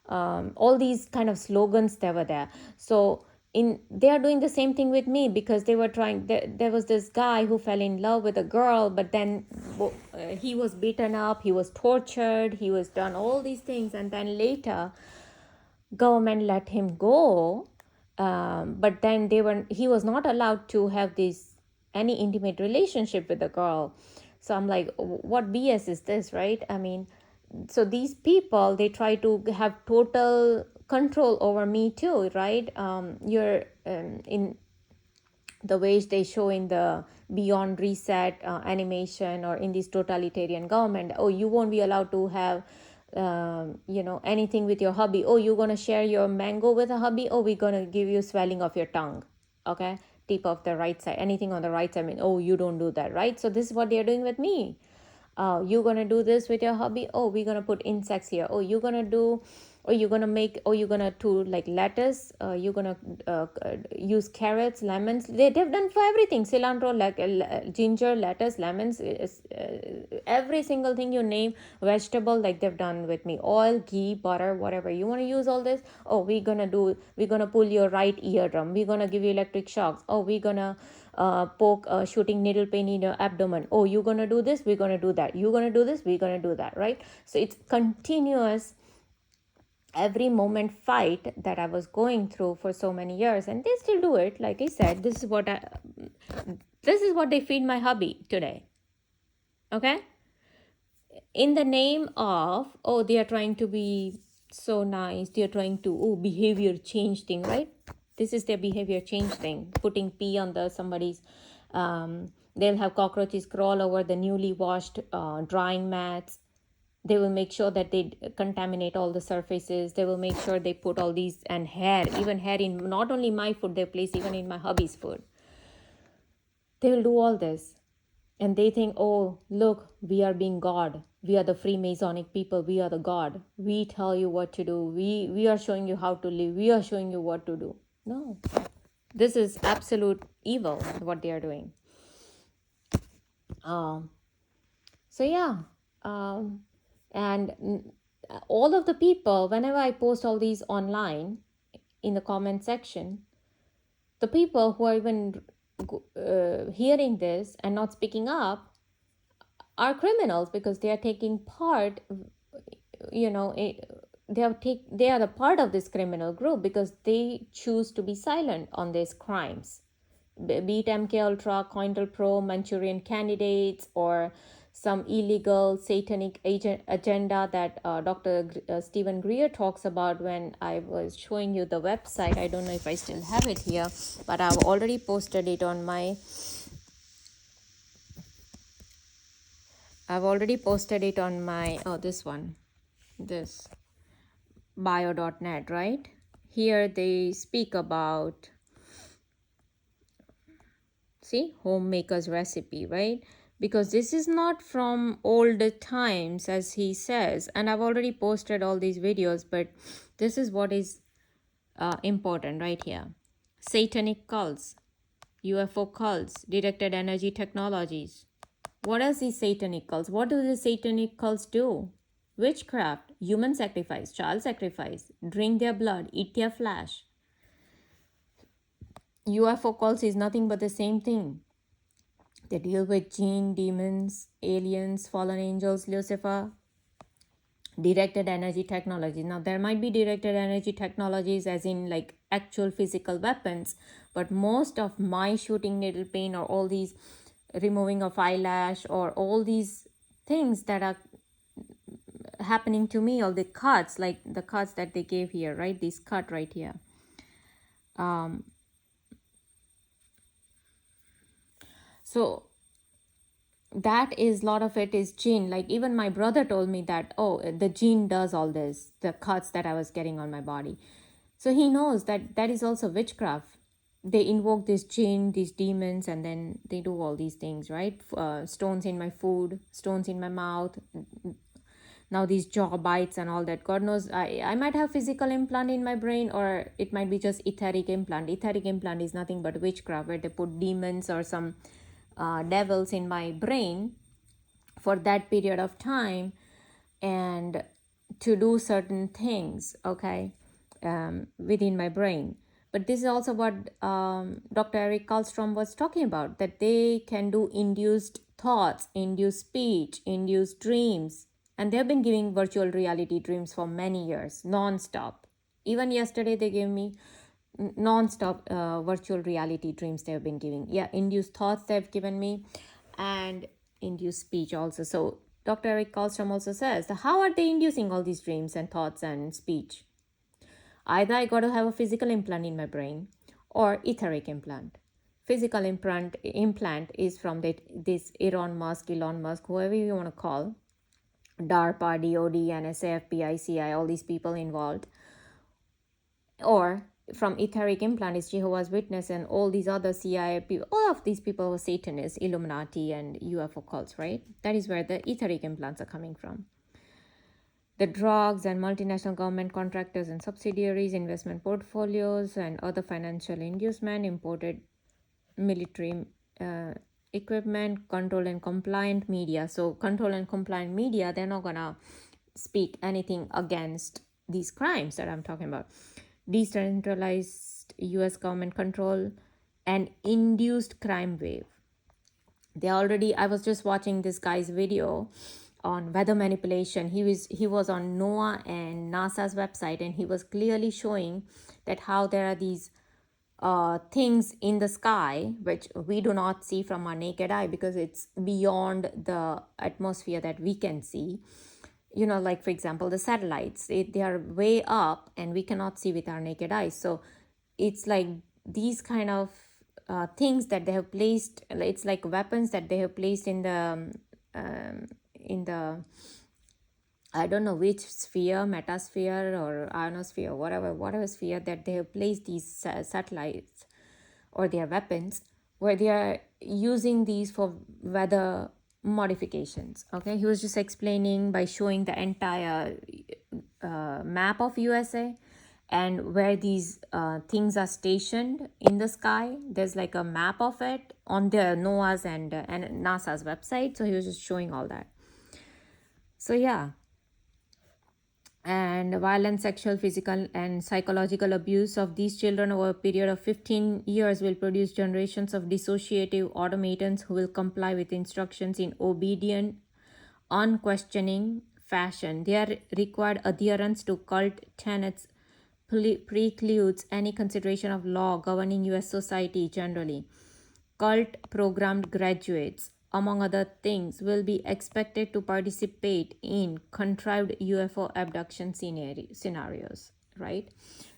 all these kind of slogans that were there. So they are doing the same thing with me, because they were trying, there was this guy who fell in love with a girl, but then he was beaten up, he was tortured, he was done all these things, and then later government let him go, but then he was not allowed to have this any intimate relationship with the girl. So I'm like, what BS is this, right? I mean, so these people, they try to have total control over me too, right? You're in the ways they show in the Beyond Reset animation, or in this totalitarian government, oh, you won't be allowed to have anything with your hubby. Oh, you're gonna share your mango with a hubby. Oh, we're gonna give you swelling of your tongue. Okay, tip of the right side, anything on the right side. I mean, oh, you don't do that, right? So this is what they're doing with me. You're gonna do this with your hubby. Oh, we're gonna put insects here. Oh, you're gonna do, or you're gonna make, or you're gonna do like lettuce. You're gonna use carrots, lemons. They've done for everything. Cilantro, like ginger, lettuce, lemons, every single thing you name, vegetable, like they've done with me. Oil, ghee, butter, whatever you want to use, all this. Oh, we're gonna pull your right eardrum. We're gonna give you electric shocks. Oh, we're gonna poke a shooting needle pain in your abdomen. Oh, you're gonna do this, we're gonna do that. You're gonna do this, we're gonna do that, right? So it's continuous, every moment fight that I was going through for so many years, and they still do it. Like I said, this is what they feed my hubby today. Okay, in the name of, oh, they are trying to be so nice, they are trying to, oh, behavior change thing, right? This is their behavior change thing, putting pee on the somebody's, they'll have cockroaches crawl over the newly washed drying mats. They will make sure that they contaminate all the surfaces. They will make sure they put all these, and hair, even hair in not only my food, they place even in my hubby's food. They will do all this. And they think, oh, look, we are being God. We are the Freemasonic people. We are the God. We tell you what to do. We are showing you how to live. We are showing you what to do. No, this is absolute evil, what they are doing. So yeah, and all of the people, whenever I post all these online in the comment section, the people who are even hearing this and not speaking up are criminals, because they are taking part, you know, they are a part of this criminal group because they choose to be silent on these crimes, be it MK Ultra, COINTELPRO, Manchurian candidates, or some illegal satanic agenda that Dr. Stephen Greer talks about. When I was showing you the website, I don't know if I still have it here, but I've already posted it on my oh, this one, this bio.net, right? Here they speak about, see, homemaker's recipe, right? Because this is not from older times, as he says, and I've already posted all these videos, but this is what is important right here. Satanic cults, UFO cults, directed energy technologies. What are these satanic cults? What do the satanic cults do? Witchcraft, human sacrifice, child sacrifice, drink their blood, eat their flesh. UFO cults is nothing but the same thing. They deal with jinn, demons, aliens, fallen angels, Lucifer, directed energy technologies. Now, there might be directed energy technologies as in like actual physical weapons, but most of my shooting needle pain, or all these removing of eyelash, or all these things that are happening to me, all the cuts, like the cuts that they gave here, right? This cut right here. So that is, a lot of it is jinn. Like even my brother told me that, oh, the jinn does all this, the cuts that I was getting on my body. So he knows that that is also witchcraft. They invoke this jinn, these demons, and then they do all these things, right? Stones in my food, stones in my mouth, now these jaw bites and all that. God knows, I might have physical implant in my brain, or it might be just etheric implant. Etheric implant is nothing but witchcraft, where they put demons or some devils in my brain for that period of time, and to do certain things, okay, within my brain. But this is also what Dr. Eric Karlstrom was talking about, that they can do induced thoughts, induced speech, induced dreams. And they've been giving virtual reality dreams for many years, non-stop. Even yesterday, they gave me non-stop virtual reality dreams they've been giving. Yeah, induced thoughts they've given me, and induced speech also. So Dr. Eric Karlstrom also says, how are they inducing all these dreams and thoughts and speech? Either I got to have a physical implant in my brain, or etheric implant. Physical implant is from this Elon Musk, whoever you want to call, DARPA, DOD, NSA, FBI, CIA, all these people involved. Or from etheric implant is Jehovah's Witness and all these other CIA people. All of these people were Satanists, Illuminati, and UFO cults, right? That is where the etheric implants are coming from. The drugs and multinational government contractors and subsidiaries, investment portfolios, and other financial inducement, imported military equipment, control and compliant media. So control and compliant media, they're not gonna speak anything against these crimes that I'm talking about. Decentralized US government control and induced crime wave. I was just watching this guy's video on weather manipulation. He was on NOAA and NASA's website, and he was clearly showing that how there are these things in the sky which we do not see from our naked eye because it's beyond the atmosphere that we can see. Like for example, the satellites, they are way up and we cannot see with our naked eyes. So it's like these kind of things that they have placed. It's like weapons that they have placed in the I don't know which sphere, metasphere or ionosphere, whatever sphere that they have placed these satellites or their weapons, where they are using these for weather modifications. Okay, he was just explaining by showing the entire map of USA and where these things are stationed in the sky. There's like a map of it on the NOAA's and NASA's website. So he was just showing all that. So yeah, and violent sexual, physical, and psychological abuse of these children over a period of 15 years will produce generations of dissociative automatons who will comply with instructions in obedient, unquestioning fashion. Their required adherence to cult tenets precludes any consideration of law governing US society generally. Cult programmed graduates, among other things, will be expected to participate in contrived UFO abduction scenarios, right?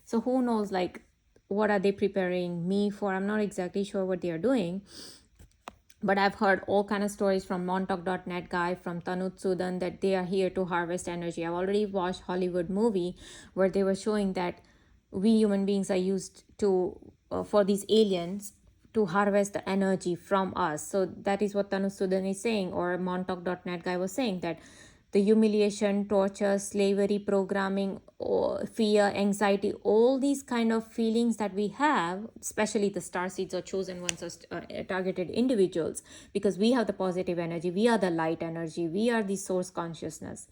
So who knows, like, what are they preparing me for? I'm not exactly sure what they are doing, but I've heard all kind of stories from montauk.net guy, from Tanut Sudan, that they are here to harvest energy. I've already watched Hollywood movie where they were showing that we human beings are used to for these aliens to harvest the energy from us. So that is what Tanut Sudan is saying, or montauk.net guy was saying, that the humiliation, torture, slavery, programming, or fear, anxiety, all these kind of feelings that we have, especially the starseeds or chosen ones or targeted individuals, because we have the positive energy, we are the light energy, we are the source consciousness.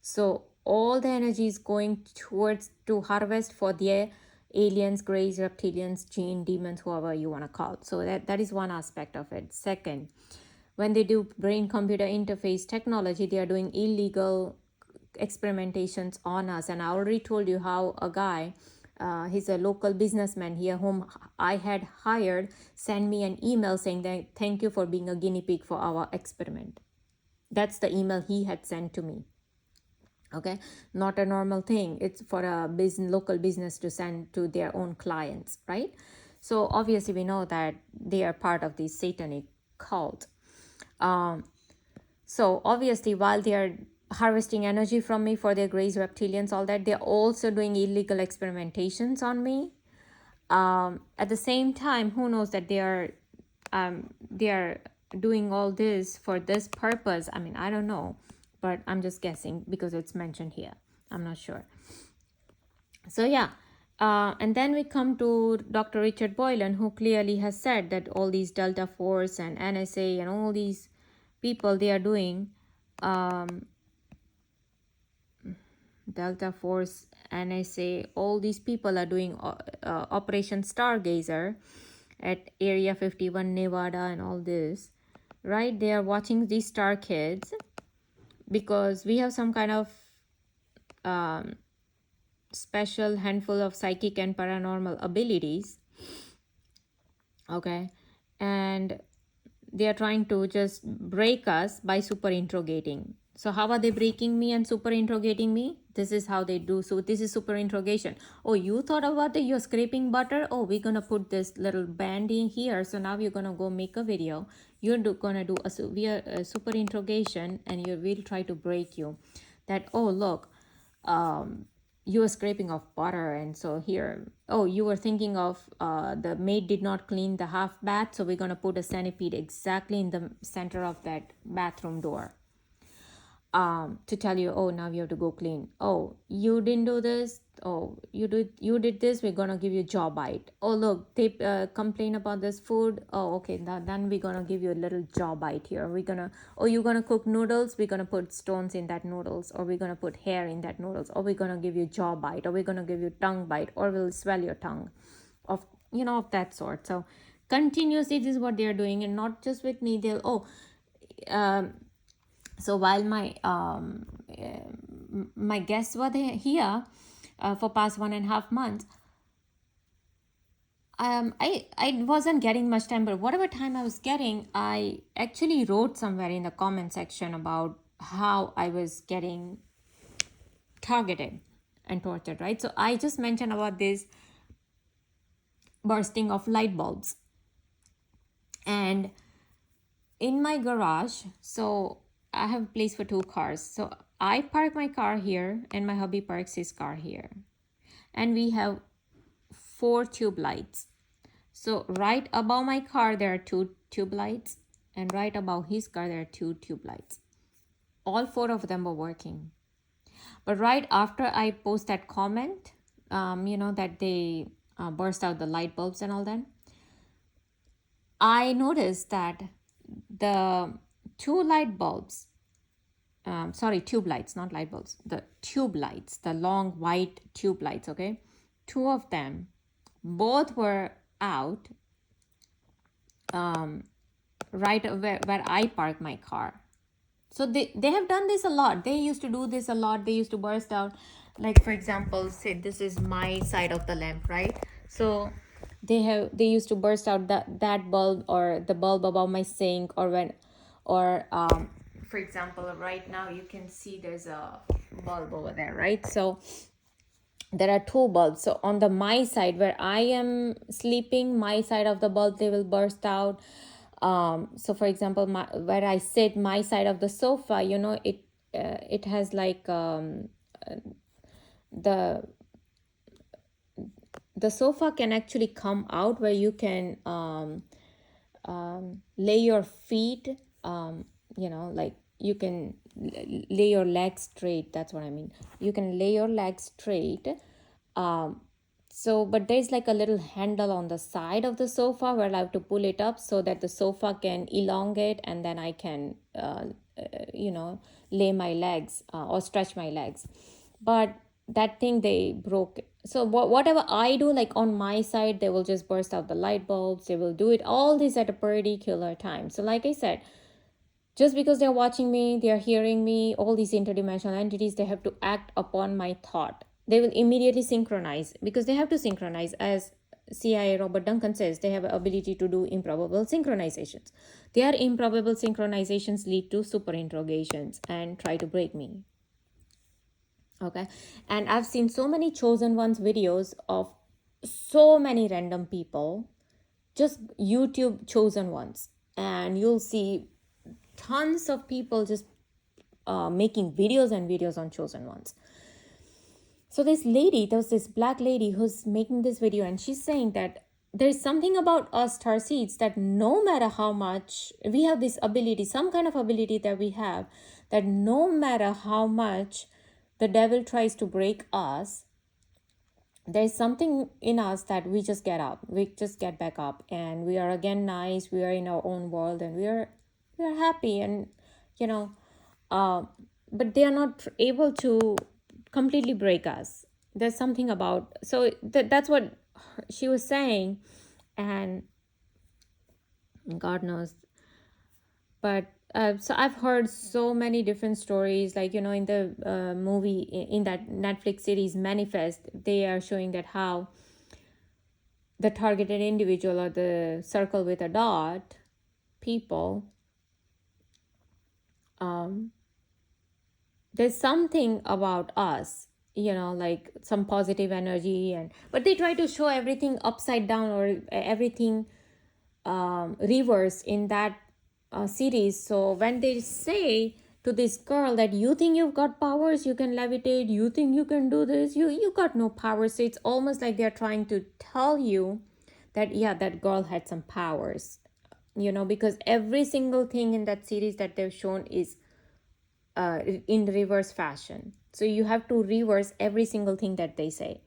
So all the energy is going towards to harvest for the aliens, greys, reptilians, jinn, demons, whoever you want to call. So that is one aspect of it. Second, when they do brain computer interface technology, they are doing illegal experimentations on us. And I already told you how a guy, he's a local businessman here whom I had hired, sent me an email saying that thank you for being a guinea pig for our experiment. That's the email he had sent to me. Okay, not a normal thing. It's for a local business to send to their own clients, right? So obviously we know that they are part of the satanic cult. So obviously, while they are harvesting energy from me for their greys, reptilians, all that, they're also doing illegal experimentations on me. At the same time, who knows that they are doing all this for this purpose? I mean, I don't know, but I'm just guessing because it's mentioned here. I'm not sure. So yeah, and then we come to Dr. Richard Boylan, who clearly has said that all these Delta Force and NSA and all these people, they are doing Delta Force, NSA, all these people are doing Operation Stargazer at Area 51, Nevada, and all this, right? They are watching these star kids because we have some kind of special handful of psychic and paranormal abilities. Okay, and they are trying to just break us by super interrogating. So how are they breaking me and super interrogating me? This is how they do. So this is super interrogation. Oh, you thought about it? You're scraping butter? Oh, we're gonna put this little band in here. So now you're gonna go make a video. You're gonna do a super interrogation, and we'll try to break you. That, oh look, you were scraping off butter, and so here, oh, you were thinking of the maid did not clean the half bath, so we're going to put a centipede exactly in the center of that bathroom door, to tell you, oh, now you have to go clean. Oh, you didn't do this. Oh, you did this. We're gonna give you a jaw bite. Oh, look, they complain about this food. Oh, okay, then we're gonna give you a little jaw bite here. Oh, you're gonna cook noodles. We're gonna put stones in that noodles, or we're gonna put hair in that noodles, or we're gonna give you jaw bite, or we're gonna give you tongue bite, or we'll swell your tongue, of that sort. So continuously, this is what they're doing, and not just with me. So while my guests were here for past 1.5 months, I wasn't getting much time, but whatever time I was getting, I actually wrote somewhere in the comment section about how I was getting targeted and tortured, right? So I just mentioned about this bursting of light bulbs. And in my garage, so I have a place for 2 cars. So I park my car here and my hubby parks his car here. And we have 4 tube lights. So right above my car, there are 2 tube lights. And right above his car, there are 2 tube lights. All 4 of them were working. But right after I post that comment, that they burst out the light bulbs and all that, I noticed that the 2 light bulbs, tube lights, not light bulbs, the tube lights, the long white tube lights, okay? 2 of them, both were out right where I park my car. So they have done this a lot. They used to do this a lot. They used to burst out. Like, for example, say this is my side of the lamp, right? So they used to burst out that bulb or the bulb above my sink, or for example, right now you can see there's a bulb over there, right? So there are 2 bulbs. So on the my side where I am sleeping, my side of the bulb, they will burst out. So for example, where I sit, my side of the sofa, it has like the the sofa can actually come out where you can lay your feet, like you can lay your legs straight. That's what I mean. You can lay your legs straight. But there's like a little handle on the side of the sofa where I have to pull it up so that the sofa can elongate, and then I can, lay my legs or stretch my legs. But that thing, they broke it. So whatever I do, like on my side, they will just burst out the light bulbs. They will do it all this at a particular time. So like I said, just because they're watching me, they're hearing me, all these interdimensional entities, they have to act upon my thought. They will immediately synchronize, because they have to synchronize. As CIA Robert Duncan says, they have the ability to do improbable synchronizations. Their improbable synchronizations lead to super interrogations and try to break me. Okay. And I've seen so many chosen ones videos of so many random people, just YouTube chosen ones, and you'll see tons of people just making videos and videos on chosen ones. So there was this black lady who's making this video, and she's saying that there's something about us starseeds that no matter how much we have this ability, some kind of ability that we have, that no matter how much the devil tries to break us, there's something in us that we just get up, we just get back up, and we are again nice, we are in our own world, and we are happy, and but they are not able to completely break us. There's something about, so that's what she was saying, and God knows. But so I've heard so many different stories, like in the movie, in that Netflix series Manifest, they are showing that how the targeted individual, or the circle with a dot people, there's something about us, like some positive energy, but they try to show everything upside down, or everything reverse in that series. So when they say to this girl that you think you've got powers, you can levitate, you think you can do this, you got no powers. So it's almost like they're trying to tell you that, yeah, that girl had some powers, because every single thing in that series that they've shown is in reverse fashion. So you have to reverse every single thing that they say.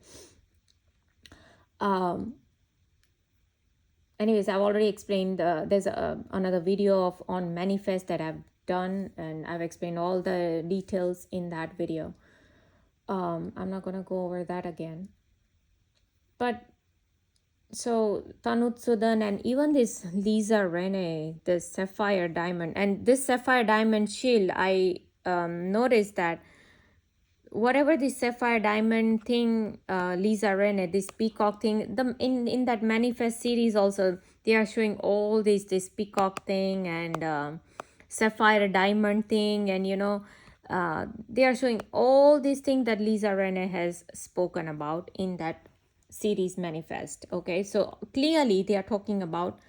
Anyways, I've already explained, there's another video on Manifest that I've done, and I've explained all the details in that video. I'm not going to go over that again. But so Tanut Sudan, and even this Lisa Renee, this sapphire diamond, and this sapphire diamond shield, I noticed that whatever this sapphire diamond thing, Lisa Rene, this peacock thing, in that manifest series also, they are showing all this peacock thing and sapphire diamond thing, and they are showing all these things that Lisa Rene has spoken about in that series manifest. Okay, so clearly they are talking about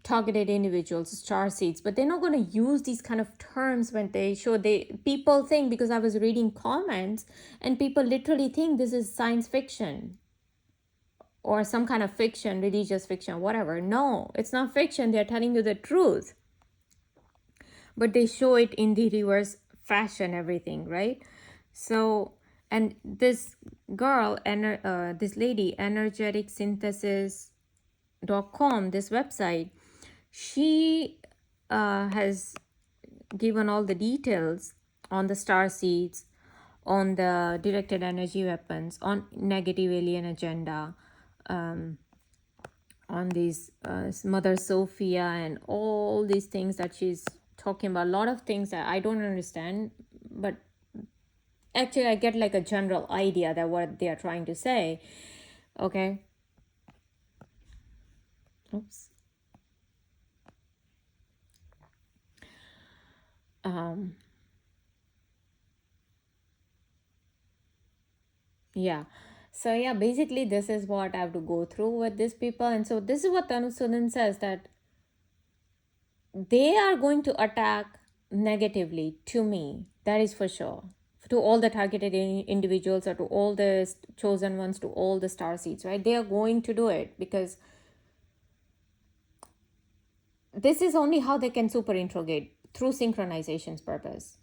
targeted individuals, star seeds, but they're not going to use these kind of terms when they show. People think, because I was reading comments and people literally think this is science fiction or some kind of fiction, religious fiction, whatever. No, it's not fiction. They're telling you the truth, but they show it in the reverse fashion, everything, right? So, and this girl and this lady, energeticsynthesis.com, this website, she has given all the details on the star seeds, on the directed energy weapons, on negative alien agenda, on these Mother Sophia, and all these things that she's talking about. A lot of things that I don't understand, but actually I get like a general idea that what they are trying to say. Okay. Oops. Yeah. So yeah, basically this is what I have to go through with these people. And so this is what Tanusudan says, that they are going to attack negatively to me. That is for sure. To all the targeted individuals, or to all the chosen ones, to all the star seeds, right? They are going to do it because this is only how they can super interrogate, through synchronization's purpose.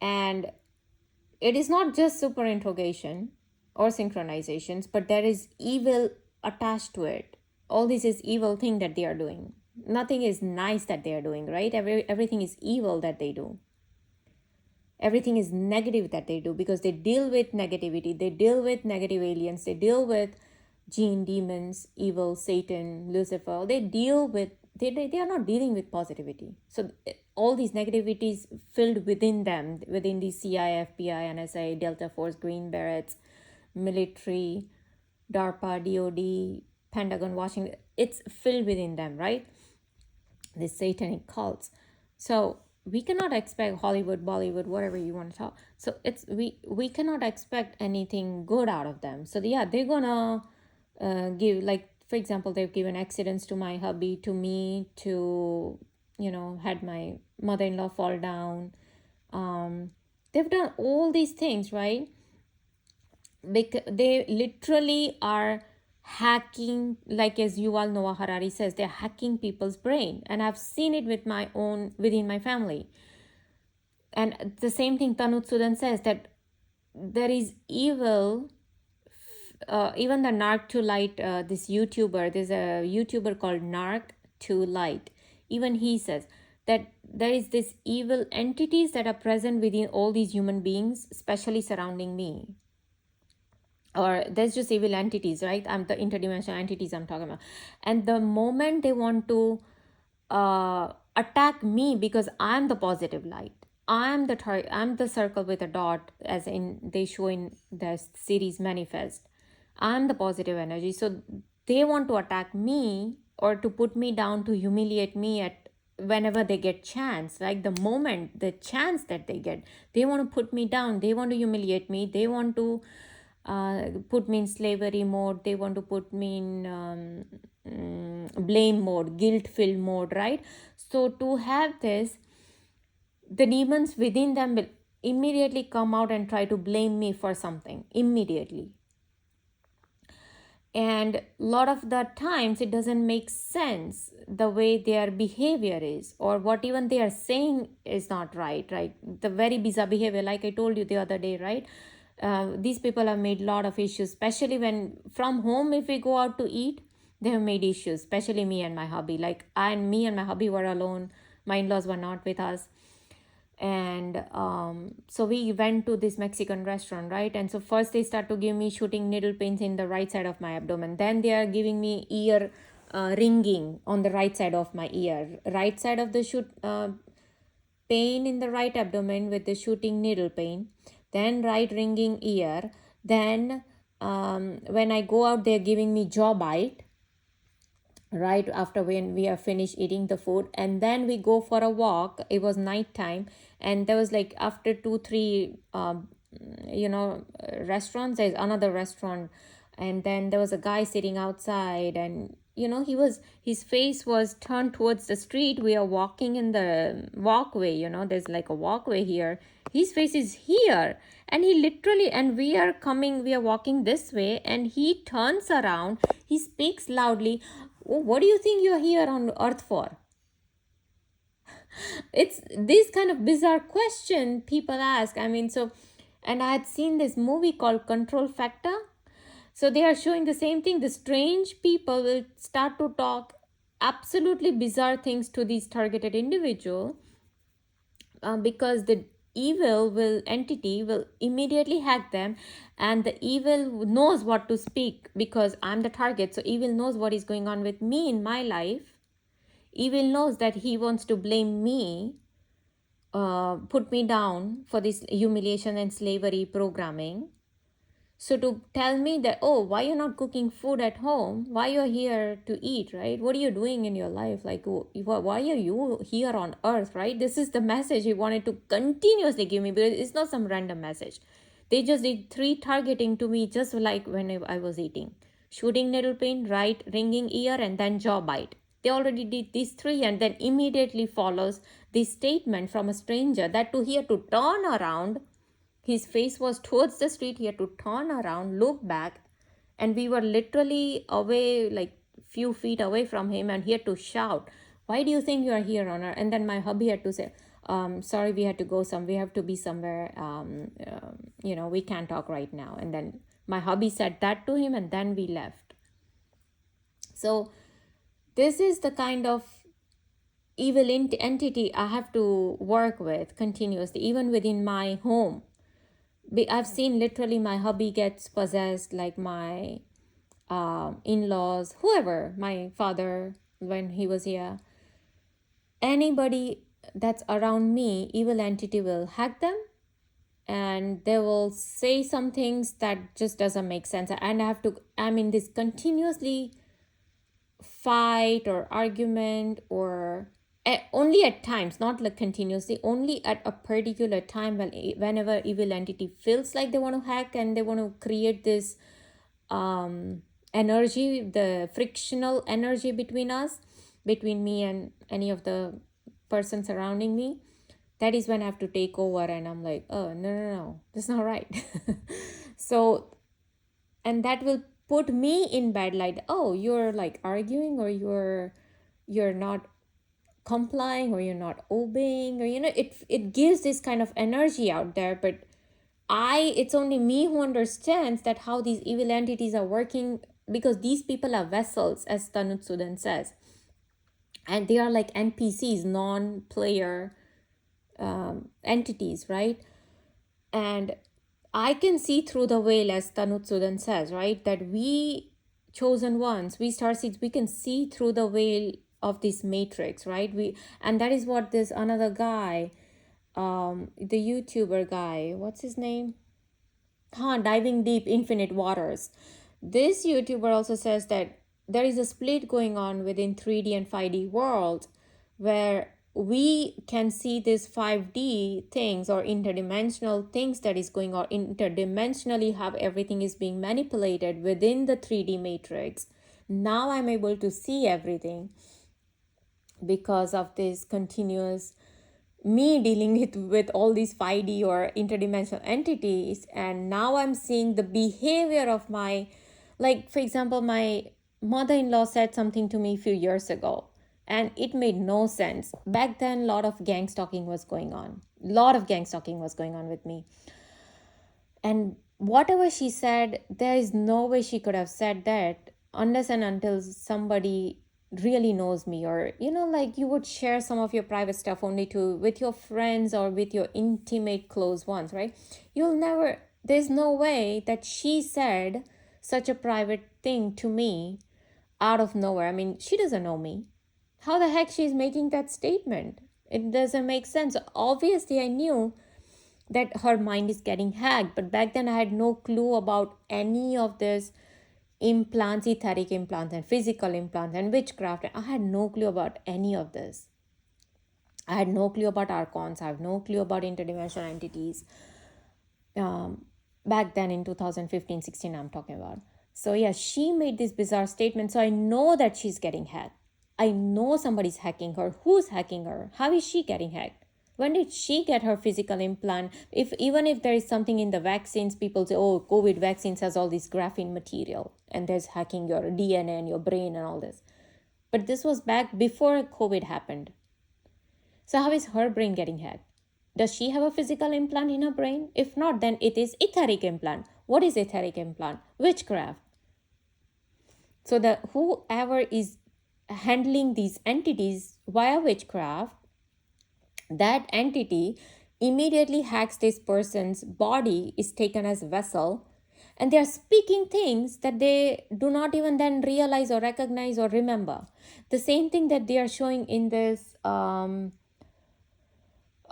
And it is not just super interrogation or synchronizations, but there is evil attached to it. All this is evil thing that they are doing. Nothing is nice that they are doing, right? Everything is evil that they do. Everything is negative that they do, because they deal with negativity. They deal with negative aliens. They deal with Jinn, demons, evil, Satan, Lucifer. They are not dealing with positivity. So all these negativities filled within them, within the CIA, FBI, NSA, Delta Force, Green Berets, military, DARPA, DOD, Pentagon, Washington, it's filled within them, right? These satanic cults. So we cannot expect Hollywood, Bollywood, whatever you want to talk. So we cannot expect anything good out of them. So yeah, they're gonna give, like, for example, they've given accidents to my hubby, to me, to had my mother-in-law fall down. They've done all these things, right? Because they literally are hacking, like as Yuval Noah Harari says, they're hacking people's brain. And I've seen it within my family. And the same thing Tanutsudan says, that there is evil. Even the Narc to Light, this YouTuber, there's a YouTuber called Narc to Light. Even he says that there is this evil entities that are present within all these human beings, especially surrounding me. Or there's just evil entities, right? I'm the interdimensional entities I'm talking about. And the moment they want to attack me, because I'm the positive light, I'm the circle with a dot, as in they show in the series manifest, I'm the positive energy. So they want to attack me, or to put me down, to humiliate me at whenever they get chance. Like the moment, the chance that they get, they want to put me down, they want to humiliate me, they want to put me in slavery mode, they want to put me in blame mode, guilt filled mode, right? So to have this, the demons within them will immediately come out and try to blame me for something immediately. And a lot of the times it doesn't make sense the way their behavior is, or what even they are saying is not right. The very bizarre behavior, like I told you the other day, right? These people have made a lot of issues, especially when from home, if we go out to eat, they have made issues, especially me and my hubby. Me and my hubby were alone, my in-laws were not with us. And so we went to this Mexican restaurant, right? And so first they start to give me shooting needle pains in the right side of my abdomen. Then they are giving me ear ringing on the right side of my ear. Right side of the pain in the right abdomen with the shooting needle pain, then right ringing ear, then when I go out, they're giving me jaw bite right after when we are finished eating the food, and then we go for a walk. It was nighttime, and there was like after 2 3 restaurants, there's another restaurant, and then there was a guy sitting outside, and his face was turned towards the street. We are walking in the walkway, there's like a walkway here. His face is here, and he literally, and we are walking this way, and he turns around, he speaks loudly. Oh, what do you think you're here on earth for? It's this kind of bizarre question people ask. And I had seen this movie called Control Factor. So they are showing the same thing. The strange people will start to talk absolutely bizarre things to these targeted individual, because the entity will immediately hack them, and the evil knows what to speak because I'm the target. So evil knows what is going on with me in my life. Evil knows that he wants to blame me, put me down for this humiliation and slavery programming. So to tell me that, oh, why you're not cooking food at home? Why you're here to eat, right? What are you doing in your life? Like, why are you here on earth, right? This is the message he wanted to continuously give me, because it's not some random message. They just did 3 targeting to me, just like when I was eating. Shooting needle pain, right ringing ear, and then jaw bite. They already did these 3, and then immediately follows this statement from a stranger that to here to turn around. His face was towards the street. He had to turn around, look back, and we were literally away, like few feet away from him, and he had to shout, "Why do you think you are here on earth?" And then my hubby had to say, "Sorry, we had to go we have to be somewhere. We can't talk right now." And then my hubby said that to him, and then we left. So this is the kind of evil entity I have to work with continuously, even within my home. I've seen literally my hubby gets possessed, like my in-laws, whoever, my father when he was here. Anybody that's around me, evil entity will hack them, and they will say some things that just doesn't make sense. And I'm in this continuously fight or argument, or only at times, not like continuously, only at a particular time whenever evil entity feels like they want to hack and they want to create this energy, the frictional energy between me and any of the person surrounding me. That is when I have to take over, and I'm like, oh, no, that's not right. So, and that will put me in bad light. Oh, you're like arguing, or you're not complying, or you're not obeying, or it gives this kind of energy out there. But it's only me who understands that how these evil entities are working, because these people are vessels, as Tanutsudan says, and they are like NPCs, non-player entities, right? And I can see through the veil, as Tanutsudan says, right? That we chosen ones, we starseeds, we can see through the veil of this matrix, right? And that is what this another guy, the YouTuber guy, what's his name? Diving Deep Infinite Waters. This YouTuber also says that there is a split going on within 3D and 5D world, where we can see this 5D things or interdimensional things that is going on interdimensionally, how everything is being manipulated within the 3D matrix. Now I'm able to see everything because of this continuous me dealing with all these 5D or interdimensional entities. And now I'm seeing the behavior of my, like, for example, my mother-in-law said something to me a few years ago, and it made no sense. Back then, a lot of gang stalking was going on. With me. And whatever she said, there is no way she could have said that unless and until somebody really knows me, or like you would share some of your private stuff only with your friends or with your intimate close ones, right? There's no way that she said such a private thing to me out of nowhere. I mean, she doesn't know me. How the heck she's making that statement? It doesn't make sense. Obviously, I knew that her mind is getting hacked, but back then I had no clue about any of this implants, etheric implants, and physical implants, and witchcraft. I had no clue about any of this. I had no clue about archons. I have no clue about interdimensional entities. Um, Back then in 2015-16, I'm talking about. So yeah, she made this bizarre statement. So I know that she's getting hacked. I know somebody's hacking her. Who's hacking her? How is she getting hacked? When did she get her physical implant? If even if there is something in the vaccines, people say, oh, COVID vaccines has all this graphene material and there's hacking your DNA and your brain and all this. But this was back before COVID happened. So how is her brain getting hacked? Does she have a physical implant in her brain? If not, then it is etheric implant. What is etheric implant? Witchcraft. So the whoever is handling these entities via witchcraft, that entity immediately hacks this person's body, is taken as vessel, and they are speaking things that they do not even then realize or recognize or remember. The same thing that they are showing in this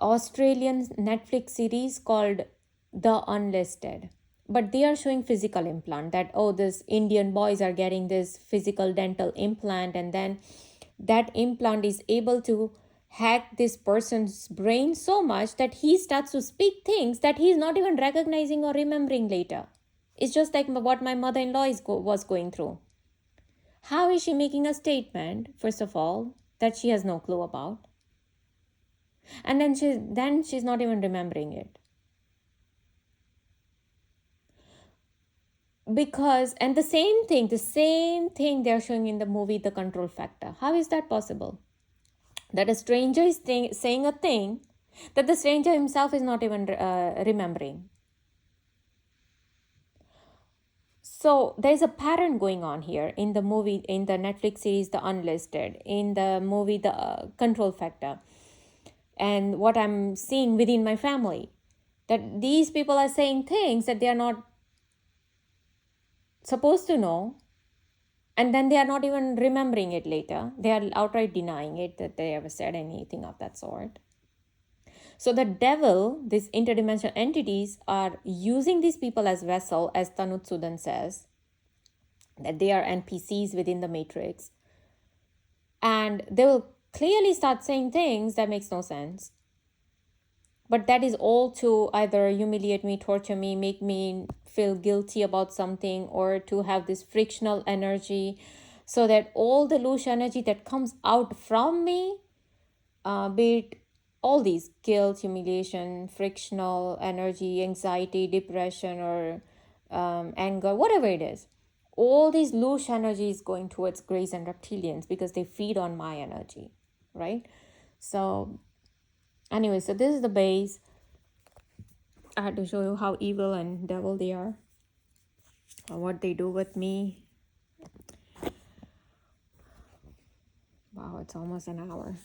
Australian Netflix series called The Unlisted. But they are showing physical implant, that oh, this Indian boys are getting this physical dental implant, and then that implant is able to hack this person's brain so much that he starts to speak things that he's not even recognizing or remembering later. It's just like what my mother-in-law was going through. How is she making a statement, first of all, that she has no clue about? And then she's not even remembering it. Because, and the same thing they're showing in the movie The Control Factor. How is that possible? That a stranger is saying a thing that the stranger himself is not even remembering. So there's a pattern going on here in the movie, in the Netflix series The Unlisted, in the movie The Control Factor, and what I'm seeing within my family, that these people are saying things that they are not supposed to know, and then they are not even remembering it later. They are outright denying it, that they ever said anything of that sort. So the devil, these interdimensional entities, are using these people as vessel, as Tanutsudan says, that they are NPCs within the matrix. And they will clearly start saying things that makes no sense. But that is all to either humiliate me, torture me, make me feel guilty about something, or to have this frictional energy, so that all the loose energy that comes out from me, be it all these guilt, humiliation, frictional energy, anxiety, depression, or anger, whatever it is, all these loose energy is going towards Greys and reptilians because they feed on my energy, right? So anyway, so this is the base. I had to show you how evil and devil they are, or what they do with me. Wow, it's almost an hour.